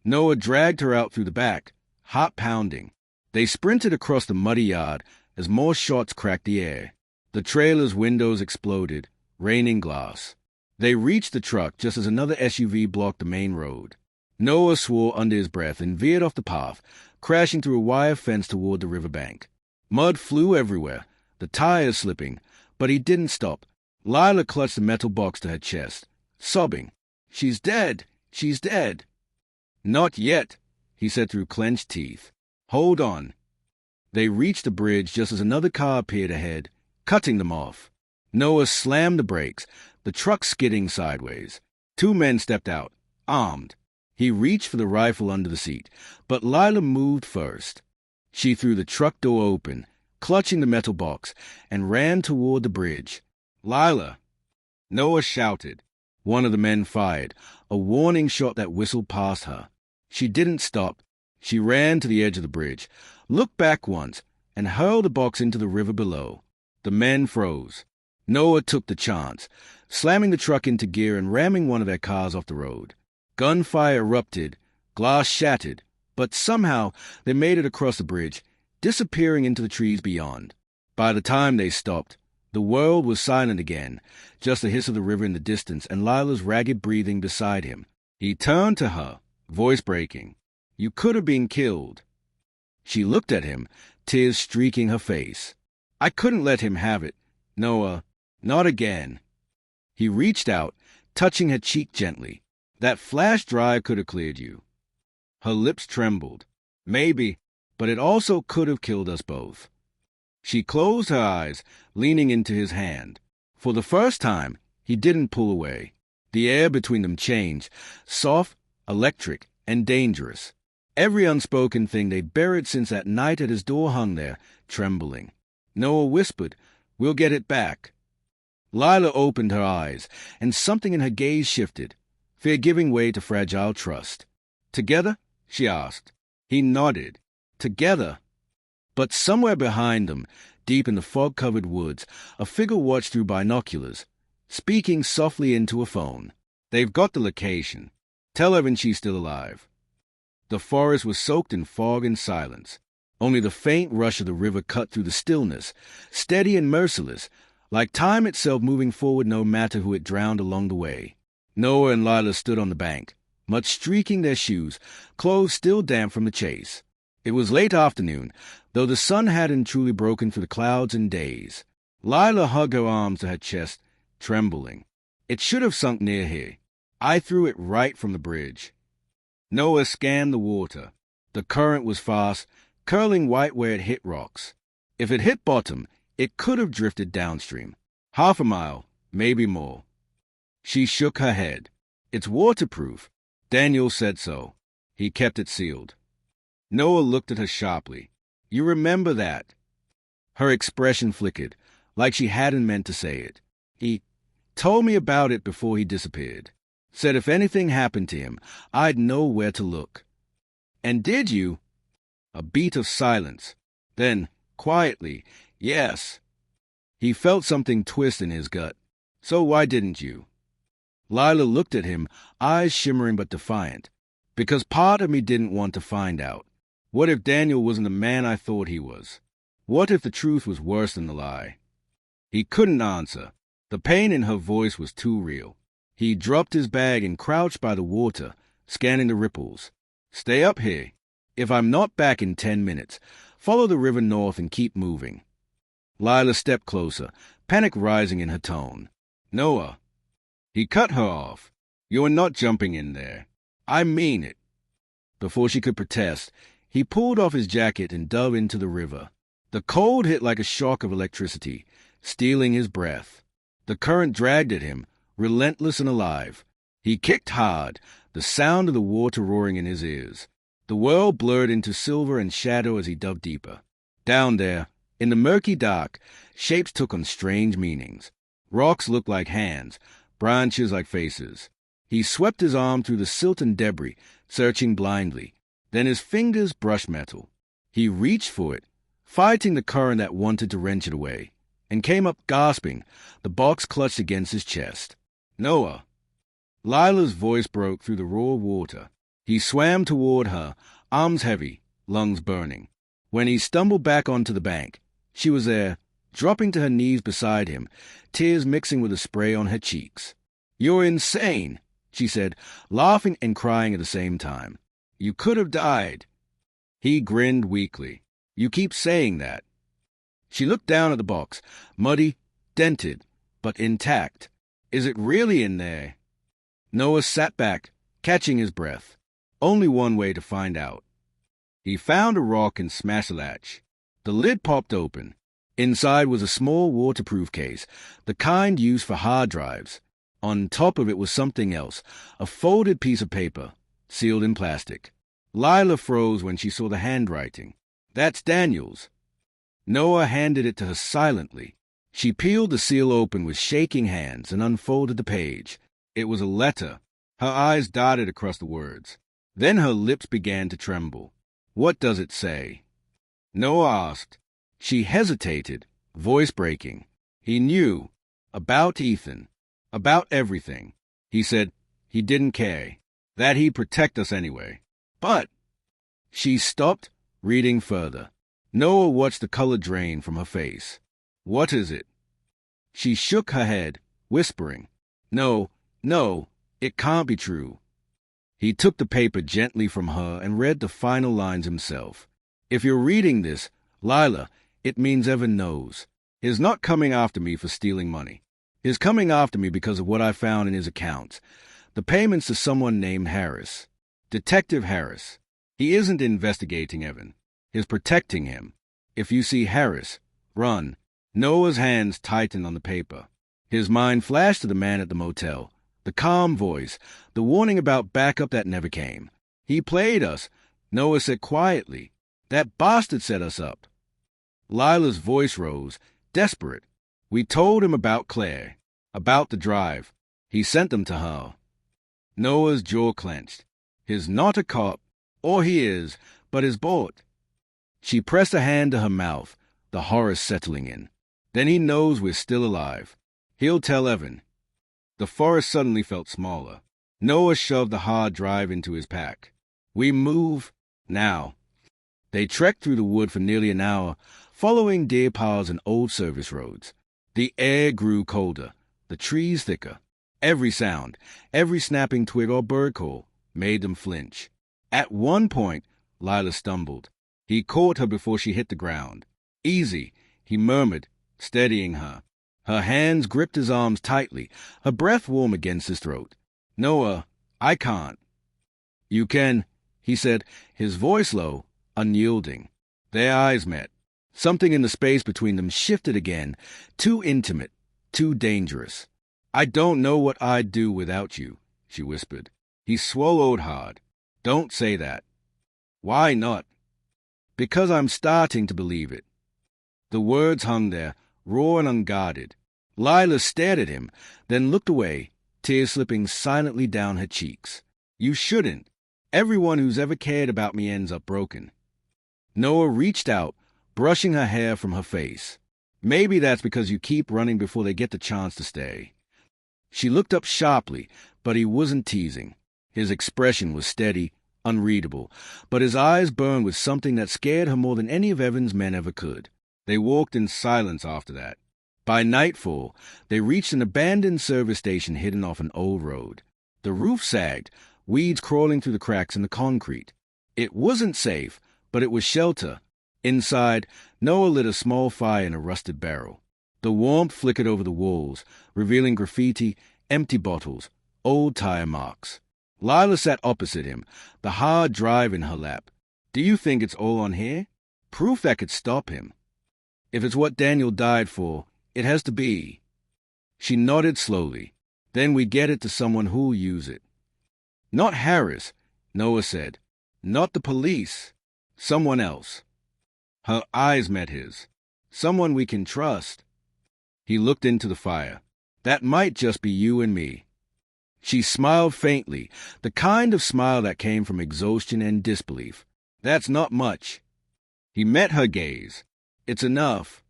Noah dragged her out through the back, heart pounding. They sprinted across the muddy yard as more shots cracked the air. The trailer's windows exploded, raining glass. They reached the truck just as another SUV blocked the main road. Noah swore under his breath and veered off the path, crashing through a wire fence toward the riverbank. Mud flew everywhere, the tires slipping, but he didn't stop. Lila clutched the metal box to her chest, sobbing. She's dead! She's dead! Not yet, he said through clenched teeth. Hold on. They reached the bridge just as another car appeared ahead, cutting them off. Noah slammed the brakes, the truck skidding sideways. 2 men stepped out, armed. He reached for the rifle under the seat, but Lila moved first. She threw the truck door open, clutching the metal box, and ran toward the bridge. Lila! Noah shouted. One of the men fired, a warning shot that whistled past her. She didn't stop. She ran to the edge of the bridge, looked back once, and hurled the box into the river below. The men froze. Noah took the chance, slamming the truck into gear and ramming one of their cars off the road. Gunfire erupted, glass shattered, but somehow they made it across the bridge, disappearing into the trees beyond. By the time they stopped, the world was silent again, just the hiss of the river in the distance and Lila's ragged breathing beside him. He turned to her, voice breaking. "You could have been killed." She looked at him, tears streaking her face. "I couldn't let him have it. Noah, not again." He reached out, touching her cheek gently. "That flash drive could have cleared you." Her lips trembled. "Maybe, but it also could have killed us both." She closed her eyes, leaning into his hand. For the first time, he didn't pull away. The air between them changed, soft, electric, and dangerous. Every unspoken thing they'd buried since that night at his door hung there, trembling. Noah whispered, "We'll get it back." Lila opened her eyes, and something in her gaze shifted, fear giving way to fragile trust. "Together?" she asked. He nodded. "Together." But somewhere behind them, deep in the fog-covered woods, a figure watched through binoculars, speaking softly into a phone. "They've got the location. Tell Evan she's still alive." The forest was soaked in fog and silence. Only the faint rush of the river cut through the stillness, steady and merciless, like time itself moving forward no matter who it drowned along the way. Noah and Lila stood on the bank, mud streaking their shoes, clothes still damp from the chase. It was late afternoon, though the sun hadn't truly broken through the clouds in days. Lila hugged her arms to her chest, trembling. "It should have sunk near here. I threw it right from the bridge." Noah scanned the water. The current was fast, curling white where it hit rocks. If it hit bottom, it could have drifted downstream. 1/2 a mile, maybe more. She shook her head. "It's waterproof. Daniel said so. He kept it sealed." Noah looked at her sharply. "You remember that?" Her expression flickered, like she hadn't meant to say it. "He told me about it before he disappeared. Said if anything happened to him, I'd know where to look." "And did you?" A beat of silence. Then, quietly, "Yes." He felt something twist in his gut. "So why didn't you?" Lila looked at him, eyes shimmering but defiant. "Because part of me didn't want to find out. What if Daniel wasn't the man I thought he was? What if the truth was worse than the lie?" He couldn't answer. The pain in her voice was too real. He dropped his bag and crouched by the water, scanning the ripples. "Stay up here. If I'm not back in 10 minutes, follow the river north and keep moving." Lila stepped closer, panic rising in her tone. "Noah." He cut her off. "You're not jumping in there. I mean it." Before she could protest, he pulled off his jacket and dove into the river. The cold hit like a shock of electricity, stealing his breath. The current dragged at him, relentless and alive. He kicked hard, the sound of the water roaring in his ears. The world blurred into silver and shadow as he dug deeper. Down there, in the murky dark, shapes took on strange meanings. Rocks looked like hands, branches like faces. He swept his arm through the silt and debris, searching blindly. Then his fingers brushed metal. He reached for it, fighting the current that wanted to wrench it away, and came up gasping, the box clutched against his chest. "Noah." Lila's voice broke through the raw water. He swam toward her, arms heavy, lungs burning. When he stumbled back onto the bank, she was there, dropping to her knees beside him, tears mixing with the spray on her cheeks. "You're insane," she said, laughing and crying at the same time. "You could have died." He grinned weakly. "You keep saying that." She looked down at the box, muddy, dented, but intact. "Is it really in there?" Noah sat back, catching his breath. Only one way to find out. He found a rock and smashed the latch. The lid popped open. Inside was a small waterproof case, the kind used for hard drives. On top of it was something else, a folded piece of paper, sealed in plastic. Lila froze when she saw the handwriting. "That's Daniel's." Noah handed it to her silently. She peeled the seal open with shaking hands and unfolded the page. It was a letter. Her eyes darted across the words. Then her lips began to tremble. "What does it say?" Noah asked. She hesitated, voice breaking. He knew. About Ethan. About everything. He said he didn't care. That he'd protect us anyway. But... She stopped, reading further. Noah watched the color drain from her face. What is it? She shook her head, whispering, No, no, it can't be true. He took the paper gently from her and read the final lines himself. If you're reading this, Lila, it means Evan knows. He's not coming after me for stealing money. He's coming after me because of what I found in his accounts. The payments to someone named Harris. Detective Harris. He isn't investigating Evan. He's protecting him. If you see Harris, run. Noah's hands tightened on the paper. His mind flashed to the man at the motel. The calm voice, the warning about backup that never came. He played us, Noah said quietly. That bastard set us up. Lila's voice rose, desperate. We told him about Claire, about the drive. He sent them to her. Noah's jaw clenched. He's not a cop, or he is, but he's bought. She pressed a hand to her mouth, the horror settling in. Then he knows we're still alive. He'll tell Evan. The forest suddenly felt smaller. Noah shoved the hard drive into his pack. We move now. They trekked through the wood for nearly an hour, following deer paths and old service roads. The air grew colder, the trees thicker. Every sound, every snapping twig or bird call, made them flinch. At one point, Lila stumbled. He caught her before she hit the ground. Easy, he murmured, steadying her. Her hands gripped his arms tightly, her breath warm against his throat. Noah, I can't. You can, he said, his voice low, unyielding. Their eyes met. Something in the space between them shifted again, too intimate, too dangerous. I don't know what I'd do without you, she whispered. He swallowed hard. Don't say that. Why not? Because I'm starting to believe it. The words hung there, raw and unguarded. Lila stared at him, then looked away, tears slipping silently down her cheeks. You shouldn't. Everyone who's ever cared about me ends up broken. Noah reached out, brushing her hair from her face. Maybe that's because you keep running before they get the chance to stay. She looked up sharply, but he wasn't teasing. His expression was steady, unreadable, but his eyes burned with something that scared her more than any of Evan's men ever could. They walked in silence after that. By nightfall, they reached an abandoned service station hidden off an old road. The roof sagged, weeds crawling through the cracks in the concrete. It wasn't safe, but it was shelter. Inside, Noah lit a small fire in a rusted barrel. The warmth flickered over the walls, revealing graffiti, empty bottles, old tire marks. Lila sat opposite him, the hard drive in her lap. Do you think it's all on here? Proof that could stop him. If it's what Daniel died for, it has to be. She nodded slowly. Then we get it to someone who'll use it. Not Harris, Noah said. Not the police. Someone else. Her eyes met his. Someone we can trust. He looked into the fire. That might just be you and me. She smiled faintly, the kind of smile that came from exhaustion and disbelief. That's not much. He met her gaze. It's enough.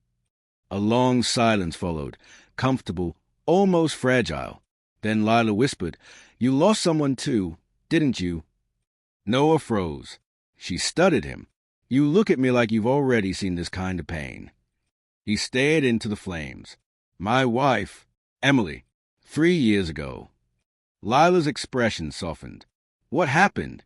A long silence followed, comfortable, almost fragile. Then Lila whispered, You lost someone too, didn't you? Noah froze. She studied him. You look at me like you've already seen this kind of pain. He stared into the flames. My wife, Emily, 3 years ago. Lila's expression softened. What happened?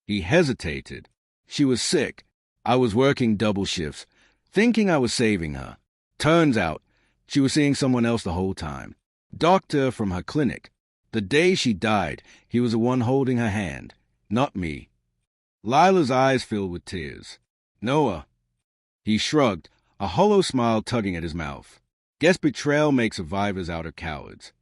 He hesitated. She was sick. I was working double shifts, thinking I was saving her. Turns out, she was seeing someone else the whole time. Doctor from her clinic. The day she died, he was the one holding her hand, not me. Lila's eyes filled with tears. Noah. He shrugged, a hollow smile tugging at his mouth. Guess betrayal makes survivors out of cowards.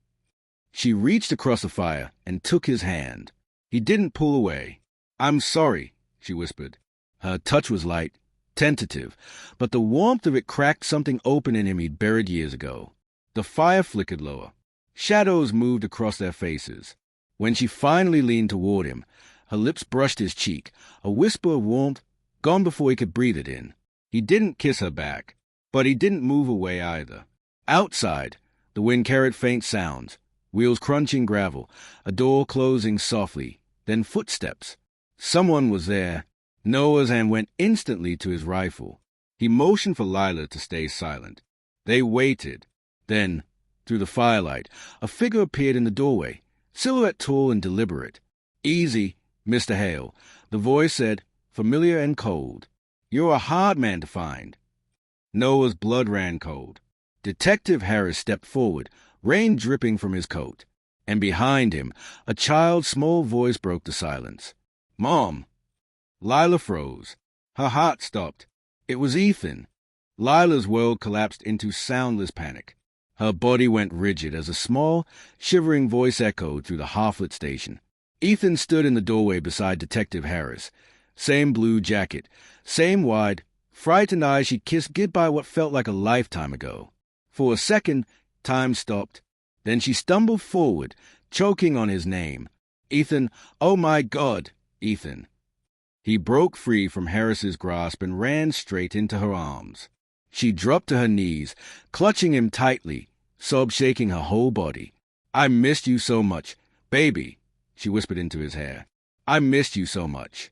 She reached across the fire and took his hand. He didn't pull away. I'm sorry, she whispered. Her touch was light, tentative, but the warmth of it cracked something open in him he'd buried years ago. The fire flickered lower. Shadows moved across their faces. When she finally leaned toward him, her lips brushed his cheek, a whisper of warmth, gone before he could breathe it in. He didn't kiss her back, but he didn't move away either. Outside, the wind carried faint sounds, wheels crunching gravel, a door closing softly, then footsteps. Someone was there. Noah's hand went instantly to his rifle. He motioned for Lila to stay silent. They waited. Then, through the firelight, a figure appeared in the doorway, silhouette tall and deliberate. "Easy, Mr. Hale," the voice said, familiar and cold. "You're a hard man to find." Noah's blood ran cold. Detective Harris stepped forward, rain dripping from his coat. And behind him, a child's small voice broke the silence. "Mom!" Lila froze. Her heart stopped. It was Ethan. Lila's world collapsed into soundless panic. Her body went rigid as a small, shivering voice echoed through the half-lit station. Ethan stood in the doorway beside Detective Harris. Same blue jacket, same wide, frightened eyes she'd kissed goodbye what felt like a lifetime ago. For a second, time stopped. Then she stumbled forward, choking on his name. "Ethan, oh my God, Ethan." He broke free from Harris's grasp and ran straight into her arms. She dropped to her knees, clutching him tightly, sobs shaking her whole body. "I missed you so much. Baby," she whispered into his hair. "I missed you so much."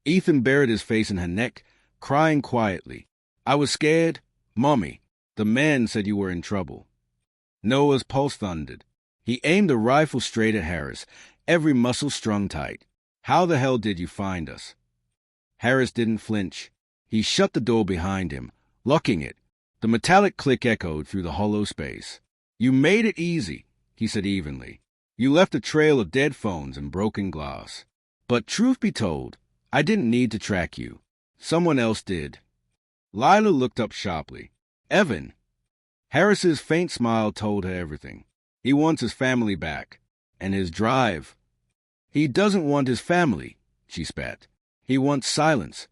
Ethan buried his face in her neck, crying quietly. "I was scared. Mommy, the man said you were in trouble." Noah's pulse thundered. He aimed a rifle straight at Harris, every muscle strung tight. "How the hell did you find us?" Harris didn't flinch. He shut the door behind him, locking it. The metallic click echoed through the hollow space. "You made it easy," he said evenly. "You left a trail of dead phones and broken glass. But truth be told, I didn't need to track you. Someone else did." Lila looked up sharply. "Evan." Harris's faint smile told her everything. He wants his family back. And his drive. "He doesn't want his family," she spat. "He wants silence."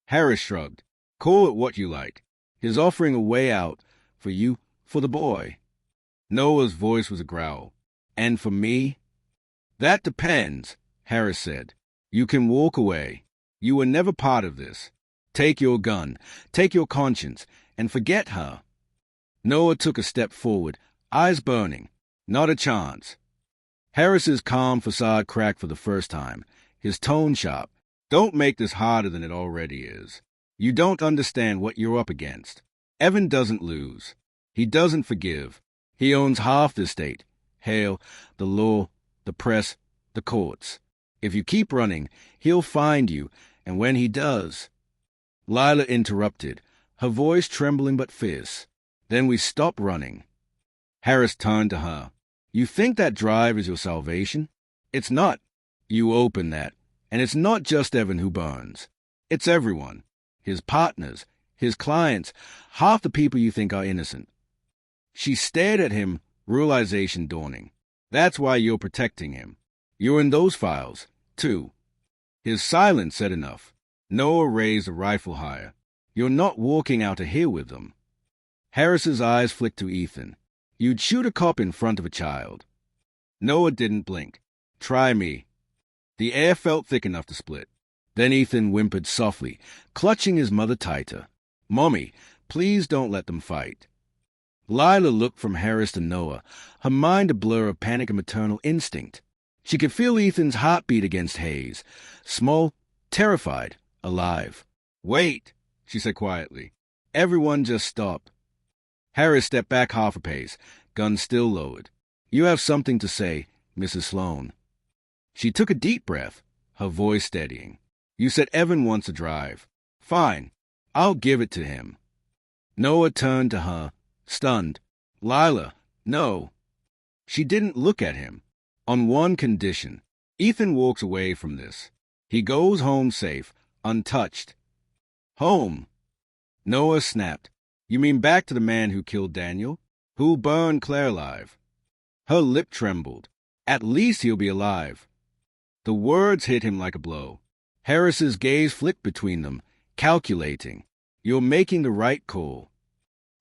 Harris shrugged. "Call it what you like. He's offering a way out for you, for the boy." Noah's voice was a growl. "And for me?" "That depends," Harris said. "You can walk away. You were never part of this. Take your gun, take your conscience, and forget her." Noah took a step forward, eyes burning. "Not a chance." Harris's calm facade cracked for the first time, his tone sharp. "Don't make this harder than it already is. You don't understand what you're up against. Evan doesn't lose. He doesn't forgive. He owns half the state. Hale, the law, the press, the courts. If you keep running, he'll find you, and when he does—" Lila interrupted, her voice trembling but fierce. "Then we stop running." Harris turned to her. "You think that drive is your salvation? It's not. You open that, and it's not just Evan who burns. It's everyone. His partners, his clients, half the people you think are innocent." She stared at him, realization dawning. "That's why you're protecting him. You're in those files, too." His silence said enough. Noah raised a rifle higher. "You're not walking out of here with them." Harris's eyes flicked to Ethan. "You'd shoot a cop in front of a child." Noah didn't blink. "Try me." The air felt thick enough to split. Then Ethan whimpered softly, clutching his mother tighter. "Mommy, please don't let them fight." Lila looked from Harris to Noah, her mind a blur of panic and maternal instinct. She could feel Ethan's heartbeat against Hayes, small, terrified, alive. "Wait," she said quietly. "Everyone just stop." Harris stepped back half a pace, gun still lowered. "You have something to say, Mrs. Sloane." She took a deep breath, her voice steadying. "You said Evan wants a drive. Fine, I'll give it to him." Noah turned to her, stunned. "Lila, no." She didn't look at him. "On one condition. Ethan walks away from this. He goes home safe, untouched." "Home?" Noah snapped. "You mean back to the man who killed Daniel? Who burned Claire alive?" Her lip trembled. "At least he'll be alive." The words hit him like a blow. Harris's gaze flicked between them, calculating. "You're making the right call."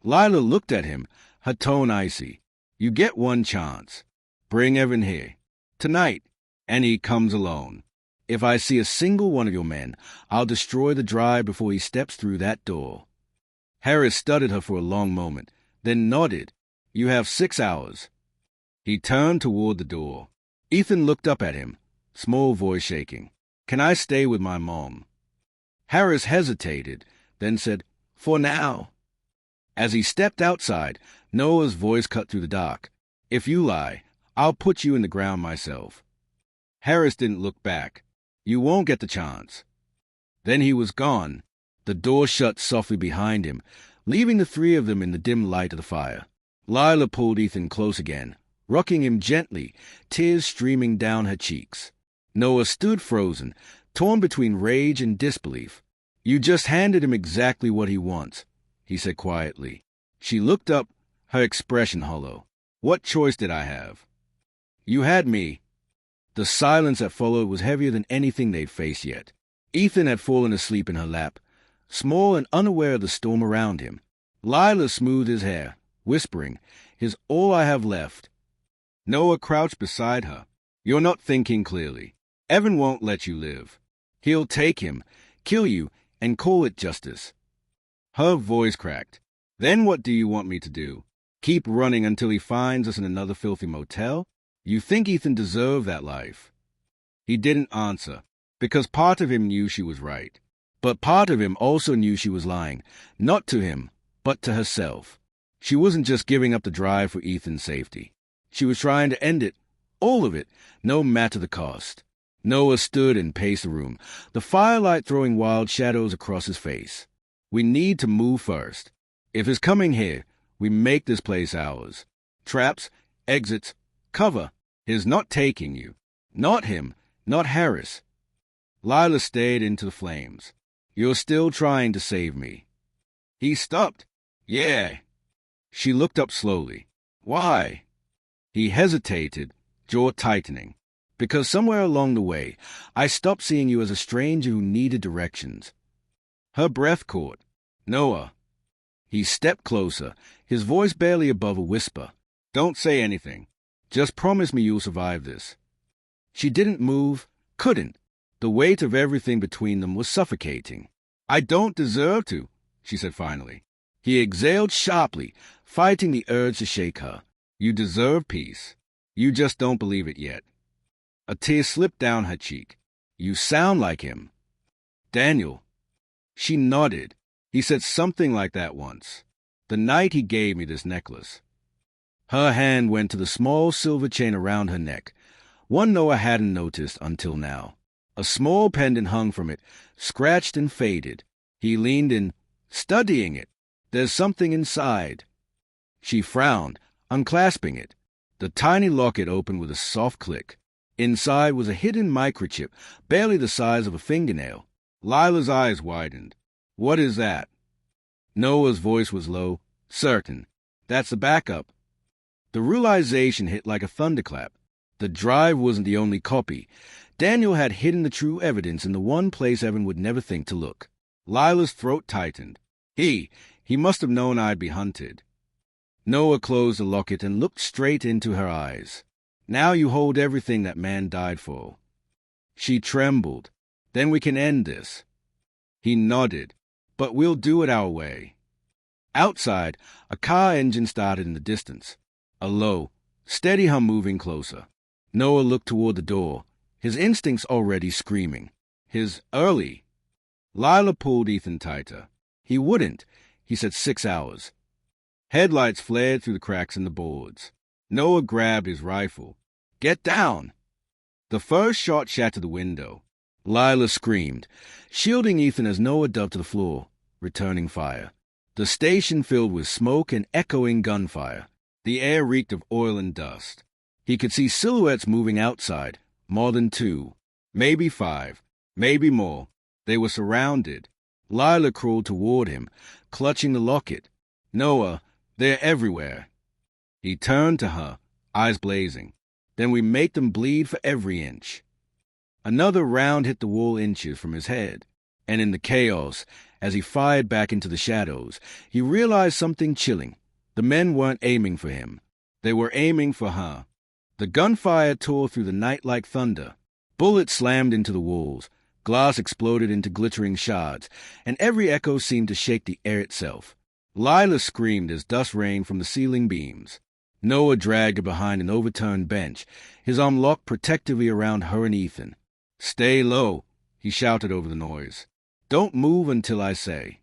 Lila looked at him, her tone icy. "You get one chance. Bring Evan here. Tonight. And he comes alone. If I see a single one of your men, I'll destroy the drive before he steps through that door." Harris studied her for a long moment, then nodded. "You have 6 hours." He turned toward the door. Ethan looked up at him, small voice shaking. "Can I stay with my mom?" Harris hesitated, then said, For now. As he stepped outside, Noah's voice cut through the dark. If you lie, I'll put you in the ground myself. Harris didn't look back. You won't get the chance. Then he was gone. The door shut softly behind him, leaving the three of them in the dim light of the fire. Lila pulled Ethan close again, rocking him gently, tears streaming down her cheeks. Noah stood frozen, torn between rage and disbelief. You just handed him exactly what he wants, he said quietly. She looked up, her expression hollow. What choice did I have? You had me. The silence that followed was heavier than anything they'd faced yet. Ethan had fallen asleep in her lap, small and unaware of the storm around him. Lila smoothed his hair, whispering, "He's all I have left." Noah crouched beside her. You're not thinking clearly. Evan won't let you live. He'll take him, kill you, and call it justice. Her voice cracked. Then what do you want me to do? Keep running until he finds us in another filthy motel? You think Ethan deserved that life? He didn't answer, because part of him knew she was right. But part of him also knew she was lying, not to him, but to herself. She wasn't just giving up the drive for Ethan's safety. She was trying to end it, all of it, no matter the cost. Noah stood and paced the room, the firelight throwing wild shadows across his face. We need to move first. If he's coming here, we make this place ours. Traps, exits, cover. He's not taking you. Not him, not Harris. Lila stayed into the flames. You're still trying to save me. He stopped. Yeah. She looked up slowly. Why? He hesitated, jaw tightening. Because somewhere along the way, I stopped seeing you as a stranger who needed directions. Her breath caught. Noah. He stepped closer, his voice barely above a whisper. Don't say anything. Just promise me you'll survive this. She didn't move, couldn't. The weight of everything between them was suffocating. I don't deserve to, she said finally. He exhaled sharply, fighting the urge to shake her. You deserve peace. You just don't believe it yet. A tear slipped down her cheek. You sound like him. Daniel. She nodded. He said something like that once. The night he gave me this necklace. Her hand went to the small silver chain around her neck, one Noah hadn't noticed until now. A small pendant hung from it, scratched and faded. He leaned in, studying it. There's something inside. She frowned, unclasping it. The tiny locket opened with a soft click. Inside was a hidden microchip, barely the size of a fingernail. Lila's eyes widened. What is that? Noah's voice was low, certain. That's the backup. The realization hit like a thunderclap. The drive wasn't the only copy. Daniel had hidden the true evidence in the one place Evan would never think to look. Lila's throat tightened. He must have known I'd be hunted. Noah closed the locket and looked straight into her eyes. Now you hold everything that man died for. She trembled. Then we can end this. He nodded. But we'll do it our way. Outside, a car engine started in the distance. A low, steady hum moving closer. Noah looked toward the door, his instincts already screaming. His early. Lila pulled Ethan tighter. He wouldn't. He said 6 hours. Headlights flared through the cracks in the boards. Noah grabbed his rifle. Get down! The first shot shattered the window. Lila screamed, shielding Ethan as Noah dove to the floor, returning fire. The station filled with smoke and echoing gunfire. The air reeked of oil and dust. He could see silhouettes moving outside, more than 2, maybe 5, maybe more. They were surrounded. Lila crawled toward him, clutching the locket. Noah, they're everywhere. He turned to her, eyes blazing. Then we make them bleed for every inch. Another round hit the wall inches from his head, and in the chaos, as he fired back into the shadows, he realized something chilling. The men weren't aiming for him. They were aiming for her. The gunfire tore through the night like thunder. Bullets slammed into the walls. Glass exploded into glittering shards, and every echo seemed to shake the air itself. Lila screamed as dust rained from the ceiling beams. Noah dragged her behind an overturned bench, his arm locked protectively around her and Ethan. Stay low, he shouted over the noise. Don't move until I say.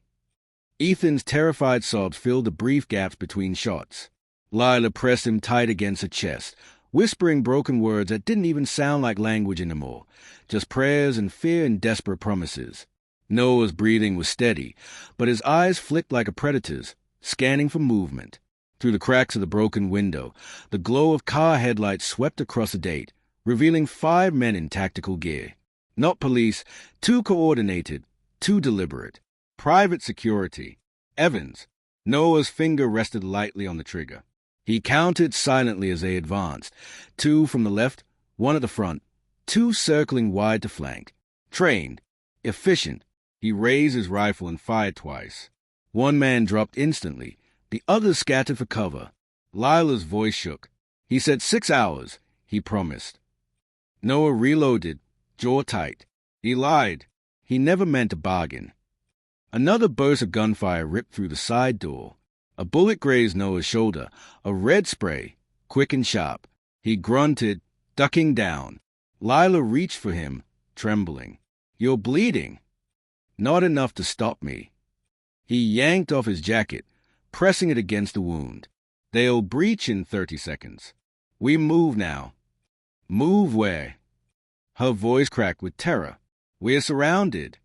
Ethan's terrified sobs filled the brief gaps between shots. Lila pressed him tight against her chest, whispering broken words that didn't even sound like language anymore, just prayers and fear and desperate promises. Noah's breathing was steady, but his eyes flicked like a predator's, scanning for movement. Through the cracks of the broken window, the glow of car headlights swept across the date, revealing 5 men in tactical gear. Not police, too coordinated, too deliberate. Private security. Evans. Noah's finger rested lightly on the trigger. He counted silently as they advanced. 2 from the left, 1 at the front, 2 circling wide to flank. Trained. Efficient. He raised his rifle and fired twice. 1 man dropped instantly. The others scattered for cover. Lila's voice shook. He said 6 hours, he promised. Noah reloaded, jaw tight. He lied. He never meant to bargain. Another burst of gunfire ripped through the side door. A bullet grazed Noah's shoulder, a red spray, quick and sharp. He grunted, ducking down. Lila reached for him, trembling. "You're bleeding." "Not enough to stop me." He yanked off his jacket, pressing it against the wound. "They'll breach in 30 seconds. We move now." "Move where?" Her voice cracked with terror. "We're surrounded."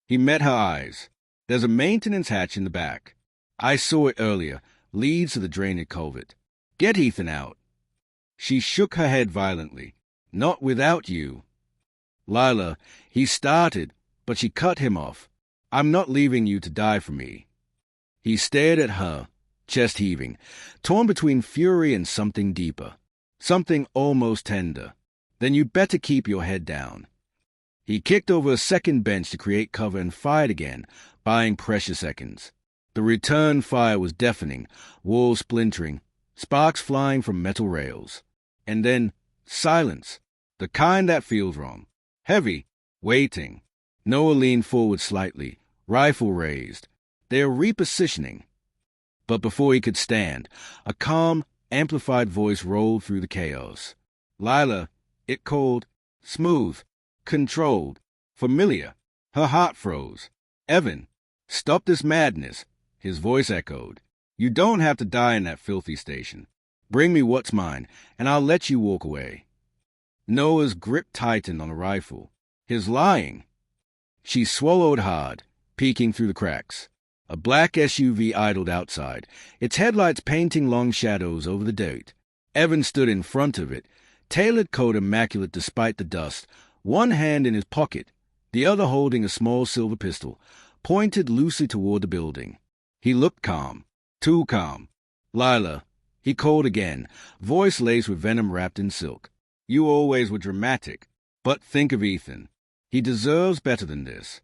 He met her eyes. "There's a maintenance hatch in the back. I saw it earlier. Leads to the drainage culvert. Get Ethan out." She shook her head violently. "Not without you." "Lila," he started, but she cut him off. "I'm not leaving you to die for me." He stared at her, chest heaving, torn between fury and something deeper, something almost tender. "Then you'd better keep your head down." He kicked over a second bench to create cover and fired again, buying precious seconds. The return fire was deafening, walls splintering, sparks flying from metal rails. And then silence, the kind that feels wrong. Heavy, waiting. Noah leaned forward slightly, rifle raised. They're repositioning. But before he could stand, a calm, amplified voice rolled through the chaos. "Lila," it called, smooth, controlled, familiar. Her heart froze. "Evan, stop this madness," his voice echoed. "You don't have to die in that filthy station. Bring me what's mine, and I'll let you walk away." Noah's grip tightened on the rifle. His lying. She swallowed hard, peeking through the cracks. A black SUV idled outside, its headlights painting long shadows over the dirt. Evan stood in front of it, tailored coat immaculate despite the dust, one hand in his pocket, the other holding a small silver pistol, pointed loosely toward the building. He looked calm, too calm. "Lila," he called again, voice laced with venom wrapped in silk. "You always were dramatic, but think of Ethan. He deserves better than this."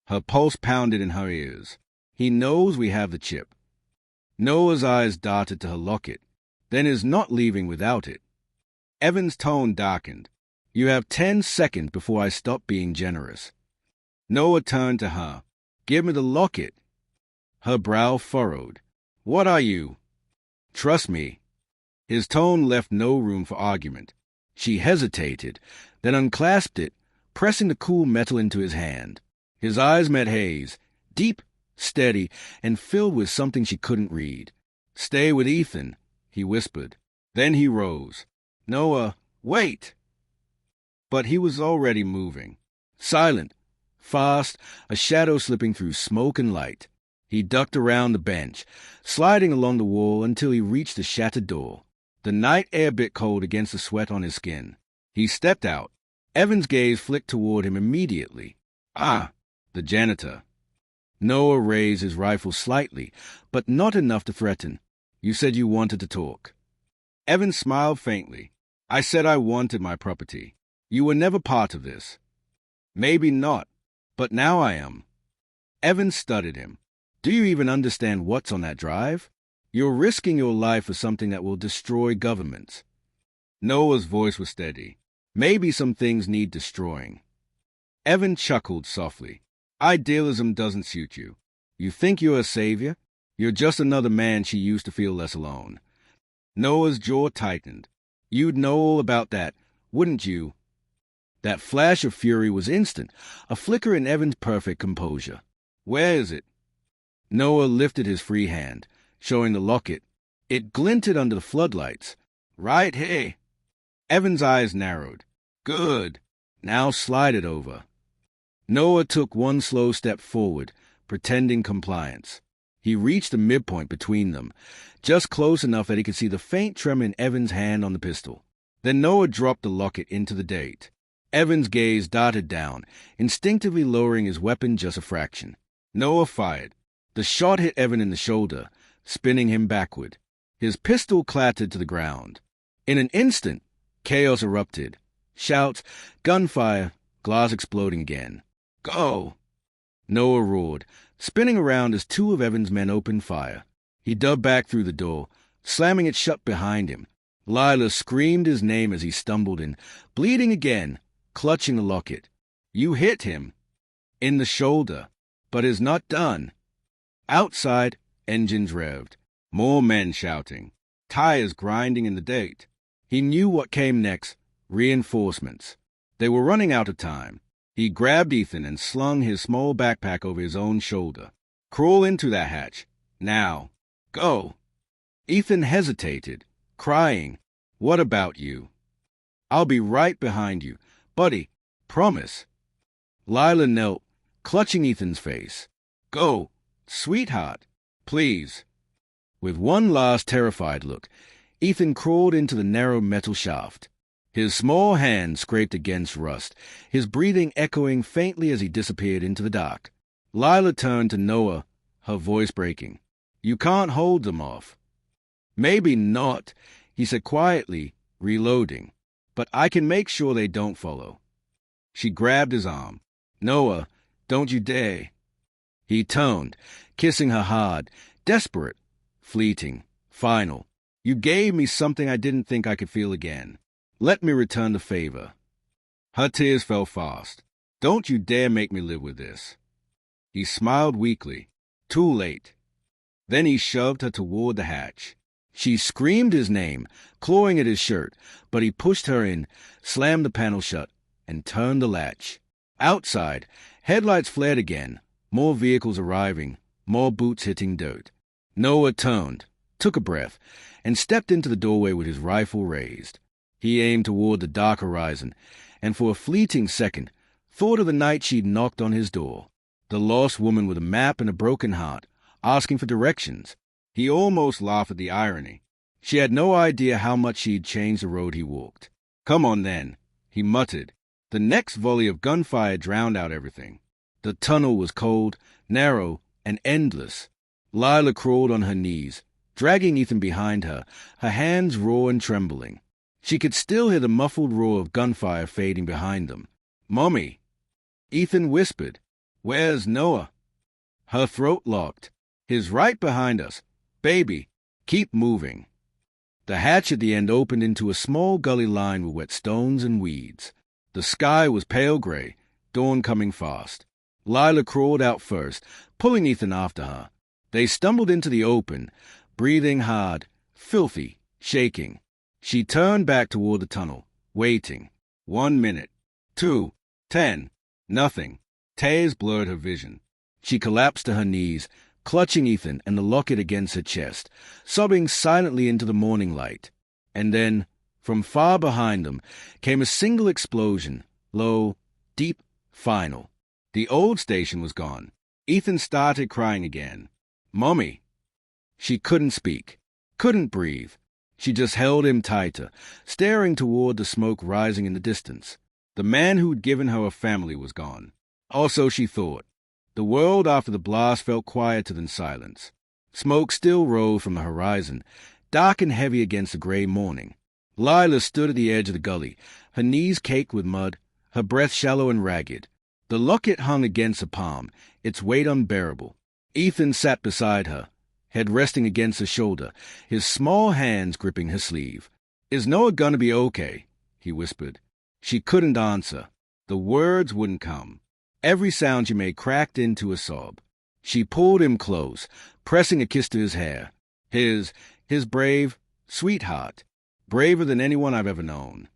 Her pulse pounded in her ears. "He knows we have the chip." Noah's eyes darted to her locket, then is not leaving without it. Evan's tone darkened. "You have 10 seconds before I stop being generous." Noah turned to her. "Give me the locket." Her brow furrowed. "What are you?" "Trust me." His tone left no room for argument. She hesitated, then unclasped it, pressing the cool metal into his hand. His eyes met Hayes, deep, steady, and filled with something she couldn't read. "Stay with Ethan," he whispered. Then he rose. "Noah, wait!" But he was already moving. Silent, fast, a shadow slipping through smoke and light. He ducked around the bench, sliding along the wall until he reached the shattered door. The night air bit cold against the sweat on his skin. He stepped out. Evan's gaze flicked toward him immediately. "Ah, the janitor." Noah raised his rifle slightly, but not enough to threaten. "You said you wanted to talk." Evan smiled faintly. "I said I wanted my property. You were never part of this." "Maybe not, but now I am." Evan studied him. "Do you even understand what's on that drive? You're risking your life for something that will destroy governments." Noah's voice was steady. "Maybe some things need destroying." Evan chuckled softly. "Idealism doesn't suit you. You think you're a savior? You're just another man she used to feel less alone." Noah's jaw tightened. "You'd know all about that, wouldn't you?" That flash of fury was instant, a flicker in Evan's perfect composure. "Where is it?" Noah lifted his free hand, showing the locket. It glinted under the floodlights. Right here. Evan's eyes narrowed. Good. Now slide it over. Noah took one slow step forward, pretending compliance. He reached the midpoint between them, just close enough that he could see the faint tremor in Evan's hand on the pistol. Then Noah dropped the locket into the date. Evan's gaze darted down, instinctively lowering his weapon just a fraction. Noah fired. The shot hit Evan in the shoulder, spinning him backward. His pistol clattered to the ground. In an instant, chaos erupted. Shouts, gunfire, glass exploding again. Go! Noah roared, spinning around as two of Evan's men opened fire. He dove back through the door, slamming it shut behind him. Lila screamed his name as he stumbled in, bleeding again, clutching the locket. You hit him. In the shoulder. But is not done. Outside, engines revved. More men shouting. Tires grinding in the date. He knew what came next. Reinforcements. They were running out of time. He grabbed Ethan and slung his small backpack over his own shoulder. Crawl into that hatch. Now. Go. Ethan hesitated, crying. What about you? I'll be right behind you. Buddy, promise. Lila knelt, clutching Ethan's face. Go. Sweetheart. Please. With one last terrified look, Ethan crawled into the narrow metal shaft. His small hand scraped against rust, his breathing echoing faintly as he disappeared into the dark. Lila turned to Noah, her voice breaking. You can't hold them off. Maybe not, he said quietly, reloading. But I can make sure they don't follow. She grabbed his arm. Noah, don't you dare. He toned, kissing her hard, desperate, fleeting, final. You gave me something I didn't think I could feel again. Let me return the favor. Her tears fell fast. Don't you dare make me live with this. He smiled weakly. Too late. Then he shoved her toward the hatch. She screamed his name, clawing at his shirt, but he pushed her in, slammed the panel shut, and turned the latch. Outside, headlights flared again, more vehicles arriving, more boots hitting dirt. Noah turned, took a breath, and stepped into the doorway with his rifle raised. He aimed toward the dark horizon, and for a fleeting second, thought of the night she'd knocked on his door. The lost woman with a map and a broken heart, asking for directions. He almost laughed at the irony. She had no idea how much she'd changed the road he walked. Come on then, he muttered. The next volley of gunfire drowned out everything. The tunnel was cold, narrow, and endless. Lila crawled on her knees, dragging Ethan behind her, her hands raw and trembling. She could still hear the muffled roar of gunfire fading behind them. Mommy! Ethan whispered. Where's Noah? Her throat locked. He's right behind us. Baby, keep moving. The hatch at the end opened into a small gully lined with wet stones and weeds. The sky was pale gray, dawn coming fast. Lila crawled out first, pulling Ethan after her. They stumbled into the open, breathing hard, filthy, shaking. She turned back toward the tunnel, waiting. 1 minute. 2. 10. Nothing. Tears blurred her vision. She collapsed to her knees, clutching Ethan and the locket against her chest, sobbing silently into the morning light. And then, from far behind them, came a single explosion, low, deep, final. The old station was gone. Ethan started crying again. Mommy! She couldn't speak, couldn't breathe. She just held him tighter, staring toward the smoke rising in the distance. The man who'd given her a family was gone. Also, she thought. The world after the blast felt quieter than silence. Smoke still rose from the horizon, dark and heavy against the gray morning. Lila stood at the edge of the gully, her knees caked with mud, her breath shallow and ragged. The locket hung against her palm, its weight unbearable. Ethan sat beside her, head resting against her shoulder, his small hands gripping her sleeve. Is Noah gonna be okay? He whispered. She couldn't answer. The words wouldn't come. Every sound she made cracked into a sob. She pulled him close, pressing a kiss to his hair. His brave sweetheart, braver than anyone I've ever known.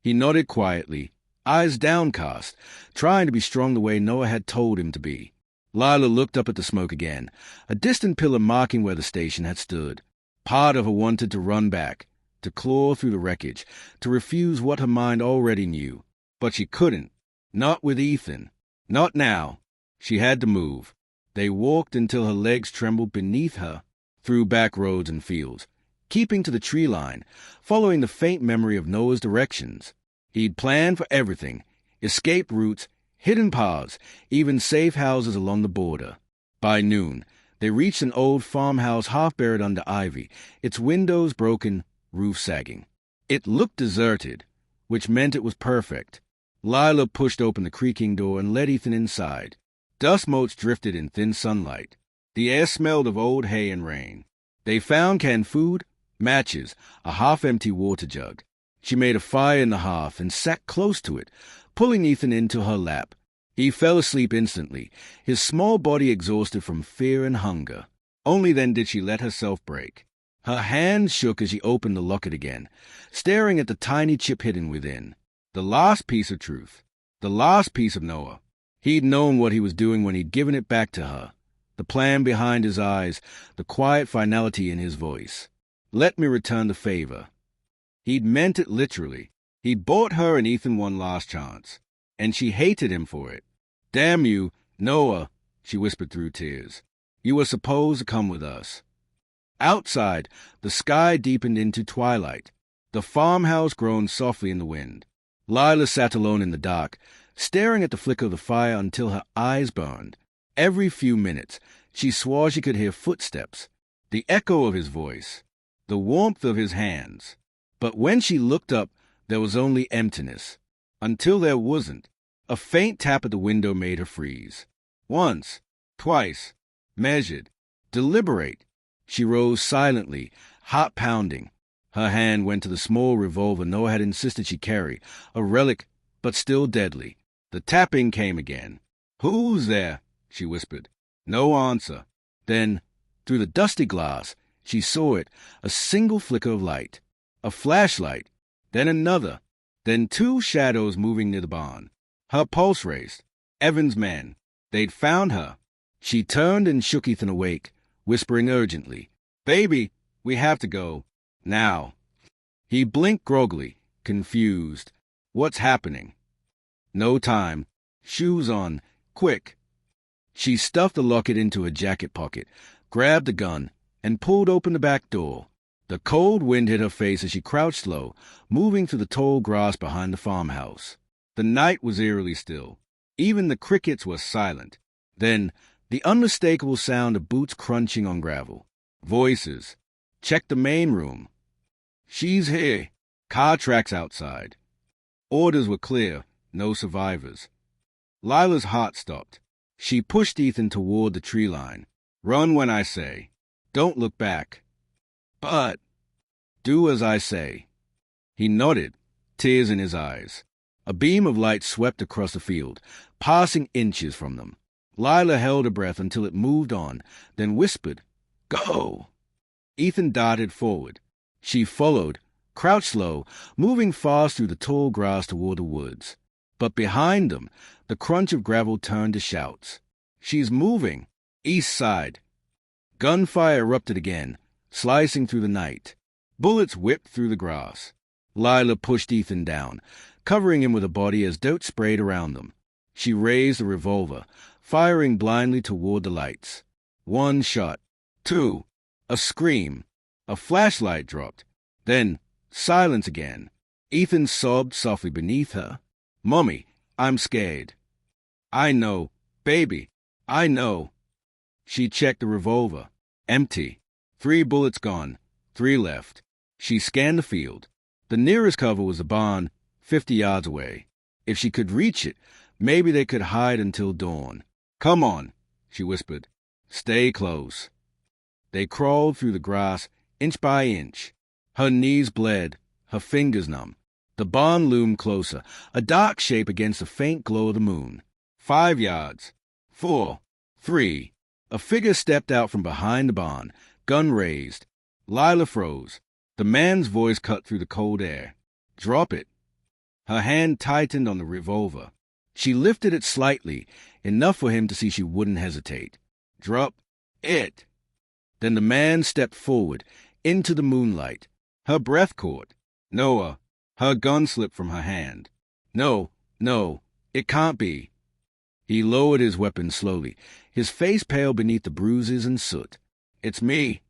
He nodded quietly, eyes downcast, trying to be strong the way Noah had told him to be. Lila looked up at the smoke again, a distant pillar marking where the station had stood. Part of her wanted to run back, to claw through the wreckage, to refuse what her mind already knew. But she couldn't. Not with Ethan. Not now. She had to move. They walked until her legs trembled beneath her, through back roads and fields, keeping to the tree line, following the faint memory of Noah's directions. He'd planned for everything: escape routes, hidden paths, even safe houses along the border. By noon, they reached an old farmhouse half buried under ivy, its windows broken, roof sagging. It looked deserted, which meant it was perfect. Lila pushed open the creaking door and led Ethan inside. Dust motes drifted in thin sunlight. The air smelled of old hay and rain. They found canned food, matches, a half-empty water jug. She made a fire in the hearth and sat close to it, pulling Ethan into her lap. He fell asleep instantly, his small body exhausted from fear and hunger. Only then did she let herself break. Her hands shook as she opened the locket again, staring at the tiny chip hidden within. The last piece of truth. The last piece of Noah. He'd known what he was doing when he'd given it back to her. The plan behind his eyes, the quiet finality in his voice. Let me return the favor. He'd meant it literally. He'd bought her and Ethan one last chance. And she hated him for it. Damn you, Noah, she whispered through tears. You were supposed to come with us. Outside, the sky deepened into twilight. The farmhouse groaned softly in the wind. Lila sat alone in the dark, staring at the flicker of the fire until her eyes burned. Every few minutes, she swore she could hear footsteps, the echo of his voice, the warmth of his hands. But when she looked up, there was only emptiness. Until there wasn't. A faint tap at the window made her freeze. Once, twice, measured, deliberate. She rose silently, heart pounding. Her hand went to the small revolver Noah had insisted she carry, a relic, but still deadly. The tapping came again. Who's there? She whispered. No answer. Then, through the dusty glass, she saw it, a single flicker of light. A flashlight. Then another. Then two shadows moving near the barn. Her pulse raced. Evan's men. They'd found her. She turned and shook Ethan awake, whispering urgently, Baby, we have to go. Now. He blinked groggily, confused. What's happening? No time. Shoes on. Quick. She stuffed the locket into her jacket pocket, grabbed the gun, and pulled open the back door. The cold wind hit her face as she crouched low, moving through the tall grass behind the farmhouse. The night was eerily still. Even the crickets were silent. Then, the unmistakable sound of boots crunching on gravel. Voices. Check the main room. She's here. Car tracks outside. Orders were clear. No survivors. Lila's heart stopped. She pushed Ethan toward the tree line. Run when I say. Don't look back. But, do as I say. He nodded, tears in his eyes. A beam of light swept across the field, passing inches from them. Lila held her breath until it moved on, then whispered, Go! Ethan darted forward. She followed, crouched low, moving fast through the tall grass toward the woods. But behind them, the crunch of gravel turned to shouts. She's moving! East side! Gunfire erupted again, slicing through the night. Bullets whipped through the grass. Lila pushed Ethan down, covering him with a body as dirt sprayed around them. She raised the revolver, firing blindly toward the lights. One shot. Two. A scream. A flashlight dropped. Then, silence again. Ethan sobbed softly beneath her. Mommy, I'm scared. I know. Baby, I know. She checked the revolver. Empty. 3 bullets gone. 3 left. She scanned the field. The nearest cover was the barn, 50 yards away. If she could reach it, maybe they could hide until dawn. Come on, she whispered. Stay close. They crawled through the grass, inch by inch. Her knees bled, her fingers numb. The barn loomed closer, a dark shape against the faint glow of the moon. 5 yards. 4. 3. A figure stepped out from behind the barn, gun raised. Lila froze. The man's voice cut through the cold air. Drop it. Her hand tightened on the revolver. She lifted it slightly, enough for him to see she wouldn't hesitate. Drop it. Then the man stepped forward, into the moonlight. Her breath caught. Noah. Her gun slipped from her hand. No, it can't be. He lowered his weapon slowly, his face pale beneath the bruises and soot. It's me.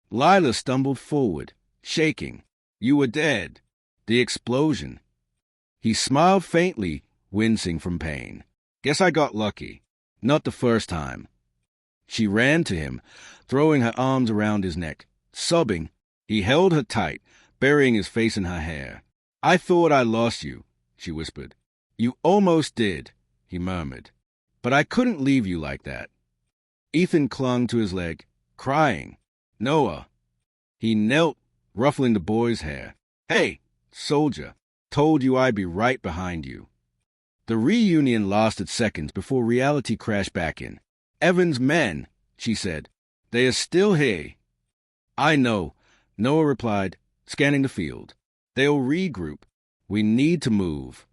Lila stumbled forward, shaking. You were dead. The explosion. He smiled faintly, wincing from pain. Guess I got lucky. Not the first time. She ran to him, throwing her arms around his neck. Sobbing, he held her tight, burying his face in her hair. I thought I lost you, she whispered. You almost did, he murmured. But I couldn't leave you like that. Ethan clung to his leg, crying. Noah. He knelt, ruffling the boy's hair. Hey, soldier, told you I'd be right behind you. The reunion lasted seconds before reality crashed back in. Evan's men, she said. They are still here. I know, Noah replied, scanning the field. They'll regroup. We need to move.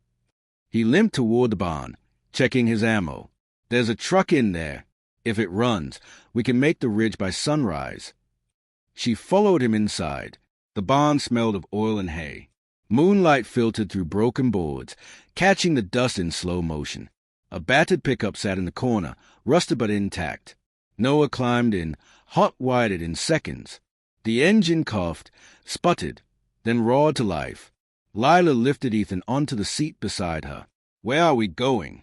He limped toward the barn, checking his ammo. There's a truck in there. If it runs, we can make the ridge by sunrise. She followed him inside. The barn smelled of oil and hay. Moonlight filtered through broken boards, catching the dust in slow motion. A battered pickup sat in the corner, rusted but intact. Noah climbed in, hot-wired in seconds. The engine coughed, sputtered, then roared to life. Lila lifted Ethan onto the seat beside her. Where are we going?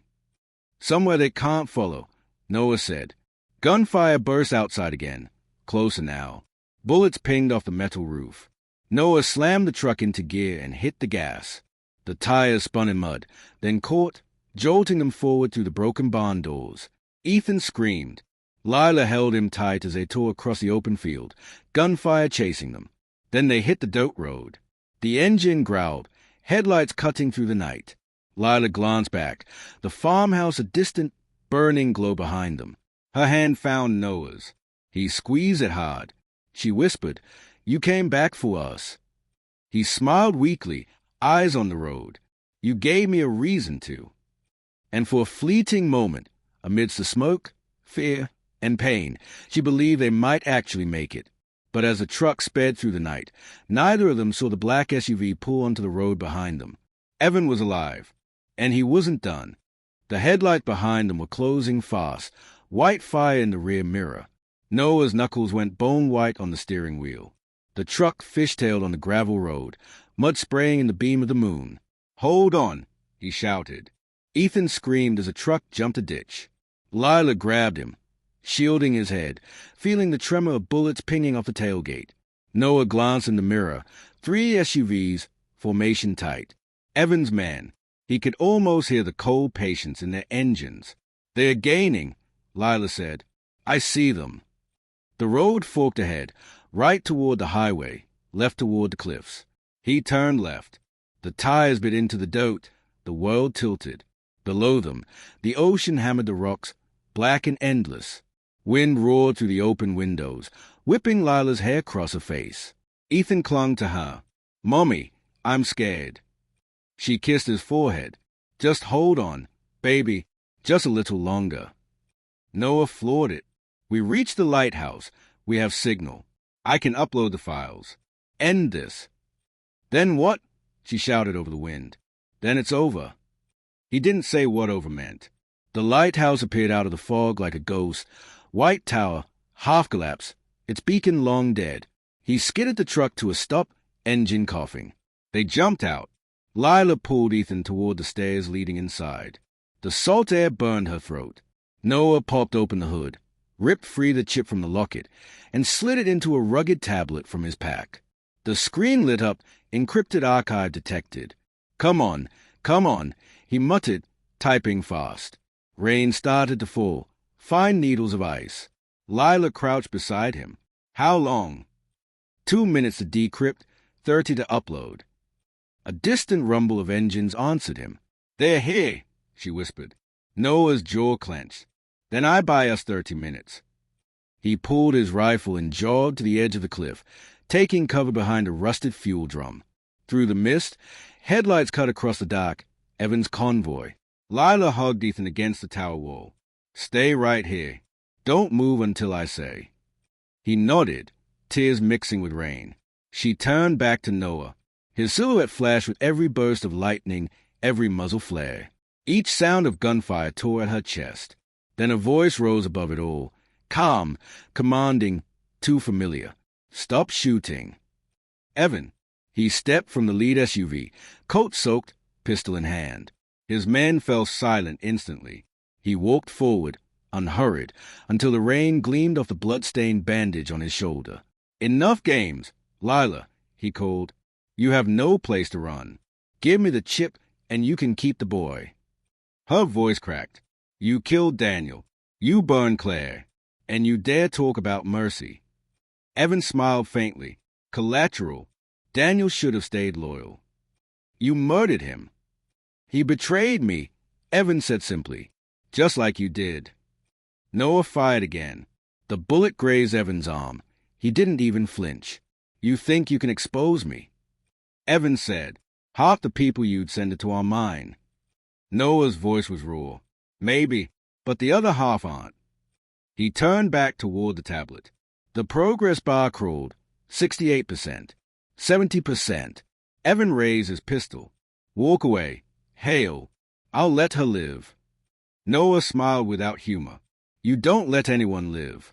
Somewhere they can't follow, Noah said. Gunfire burst outside again. Closer now. Bullets pinged off the metal roof. Noah slammed the truck into gear and hit the gas. The tires spun in mud, then caught, jolting them forward through the broken barn doors. Ethan screamed. Lila held him tight as they tore across the open field, gunfire chasing them. Then they hit the dirt road. The engine growled, headlights cutting through the night. Lila glanced back, the farmhouse a distant, burning glow behind them. Her hand found Noah's. He squeezed it hard. She whispered, You came back for us. He smiled weakly, eyes on the road. You gave me a reason to. And for a fleeting moment, amidst the smoke, fear, and pain, she believed they might actually make it. But as the truck sped through the night, neither of them saw the black SUV pull onto the road behind them. Evan was alive, and he wasn't done. The headlights behind them were closing fast, white fire in the rear mirror. Noah's knuckles went bone white on the steering wheel. The truck fishtailed on the gravel road, mud spraying in the beam of the moon. Hold on, he shouted. Ethan screamed as the truck jumped a ditch. Lila grabbed him, shielding his head, feeling the tremor of bullets pinging off the tailgate. Noah glanced in the mirror. 3 SUVs, formation tight. Evan's men. He could almost hear the cold patience in their engines. They're gaining, Lila said. I see them. The road forked ahead, right toward the highway, left toward the cliffs. He turned left. The tires bit into the dirt. The world tilted. Below them, the ocean hammered the rocks, black and endless. Wind roared through the open windows, whipping Lila's hair across her face. Ethan clung to her. Mommy, I'm scared. She kissed his forehead. Just hold on, baby, just a little longer. Noah floored it. We reached the lighthouse. We have signal. I can upload the files. End this. Then what? She shouted over the wind. Then it's over. He didn't say what over meant. The lighthouse appeared out of the fog like a ghost. White tower, half collapsed, its beacon long dead. He skidded the truck to a stop, engine coughing. They jumped out. Lila pulled Ethan toward the stairs leading inside. The salt air burned her throat. Noah popped open the hood, ripped free the chip from the locket, and slid it into a rugged tablet from his pack. The screen lit up, encrypted archive detected. Come on, he muttered, typing fast. Rain started to fall, fine needles of ice. Lila crouched beside him. How long? 2 minutes to decrypt, 30 to upload. A distant rumble of engines answered him. They're here, she whispered. Noah's jaw clenched. Then I buy us 30 minutes. He pulled his rifle and jogged to the edge of the cliff, taking cover behind a rusted fuel drum. Through the mist, headlights cut across the dock, Evan's convoy. Lila hugged Ethan against the tower wall. Stay right here. Don't move until I say. He nodded, tears mixing with rain. She turned back to Noah. His silhouette flashed with every burst of lightning, every muzzle flare. Each sound of gunfire tore at her chest. Then a voice rose above it all, calm, commanding, too familiar. Stop shooting. Evan. He stepped from the lead SUV, coat soaked, pistol in hand. His men fell silent instantly. He walked forward, unhurried, until the rain gleamed off the blood-stained bandage on his shoulder. Enough games, Lila, he called. You have no place to run. Give me the chip, and you can keep the boy. Her voice cracked. You killed Daniel. You burned Claire. And you dare talk about mercy. Evan smiled faintly. Collateral. Daniel should have stayed loyal. You murdered him. He betrayed me, Evan said simply. Just like you did. Noah fired again. The bullet grazed Evan's arm. He didn't even flinch. You think you can expose me? Evan said, half the people you'd send it to are mine. Noah's voice was raw. Maybe, but the other half aren't. He turned back toward the tablet. The progress bar crawled. 68%. 70%. Evan raised his pistol. Walk away. Hail. I'll let her live. Noah smiled without humor. You don't let anyone live.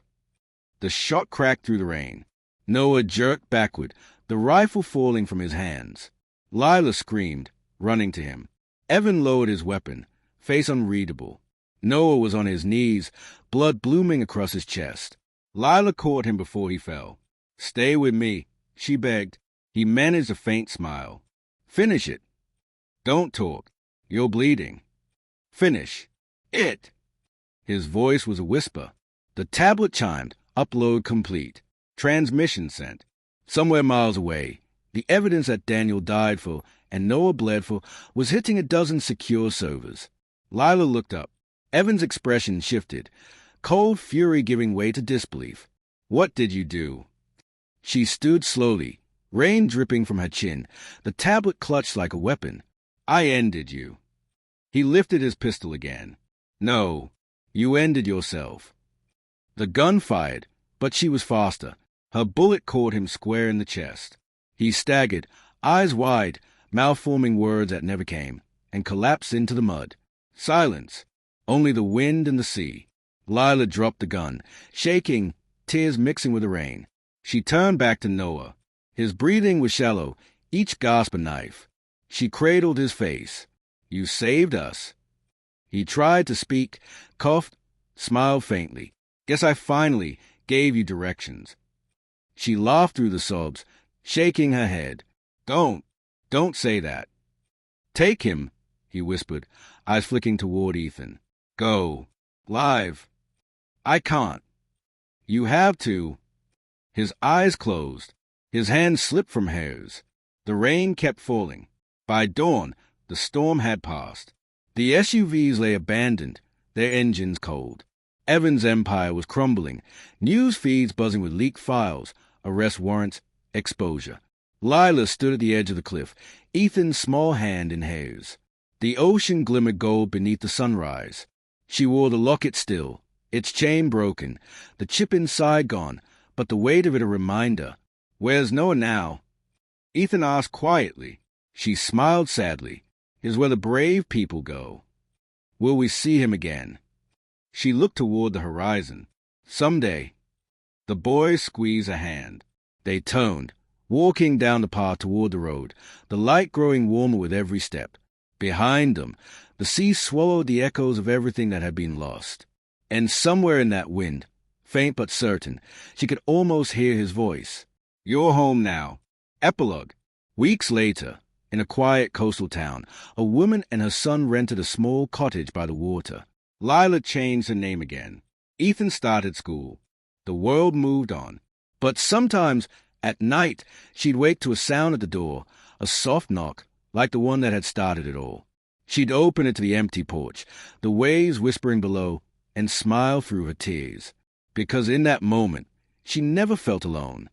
The shot cracked through the rain. Noah jerked backward, the rifle falling from his hands. Lila screamed, running to him. Evan lowered his weapon, face unreadable. Noah was on his knees, blood blooming across his chest. Lila caught him before he fell. Stay with me, she begged. He managed a faint smile. Finish it. Don't talk. You're bleeding. Finish. It. His voice was a whisper. The tablet chimed, upload complete. Transmission sent. Somewhere miles away, the evidence that Daniel died for and Noah bled for was hitting a dozen secure servers. Lila looked up. Evan's expression shifted, cold fury giving way to disbelief. What did you do? She stood slowly, rain dripping from her chin, the tablet clutched like a weapon. I ended you. He lifted his pistol again. No, you ended yourself. The gun fired, but she was faster. Her bullet caught him square in the chest. He staggered, eyes wide, mouth forming words that never came, and collapsed into the mud. Silence. Only the wind and the sea. Lila dropped the gun, shaking, tears mixing with the rain. She turned back to Noah. His breathing was shallow, each gasp a knife. She cradled his face. You saved us. He tried to speak, coughed, smiled faintly. Guess I finally gave you directions. She laughed through the sobs, shaking her head. Don't say that. Take him, he whispered, eyes flicking toward Ethan. Go. Live. I can't. You have to. His eyes closed. His hands slipped from hers. The rain kept falling. By dawn, the storm had passed. The SUVs lay abandoned, their engines cold. Evan's empire was crumbling, news feeds buzzing with leaked files, arrest warrants, exposure. Lila stood at the edge of the cliff, Ethan's small hand in hers. The ocean glimmered gold beneath the sunrise. She wore the locket still, its chain broken, the chip inside gone, but the weight of it a reminder. Where's Noah now? Ethan asked quietly. She smiled sadly. Is where the brave people go. Will we see him again? She looked toward the horizon. Someday. The boy squeezed a hand. They turned, walking down the path toward the road, the light growing warmer with every step. Behind them, the sea swallowed the echoes of everything that had been lost. And somewhere in that wind, faint but certain, she could almost hear his voice. You're home now. Epilogue. Weeks later, in a quiet coastal town, a woman and her son rented a small cottage by the water. Lila changed her name again. Ethan started school. The world moved on. But sometimes, at night, she'd wake to a sound at the door, a soft knock, like the one that had started it all. She'd open it to the empty porch, the waves whispering below, and smile through her tears. Because in that moment, she never felt alone.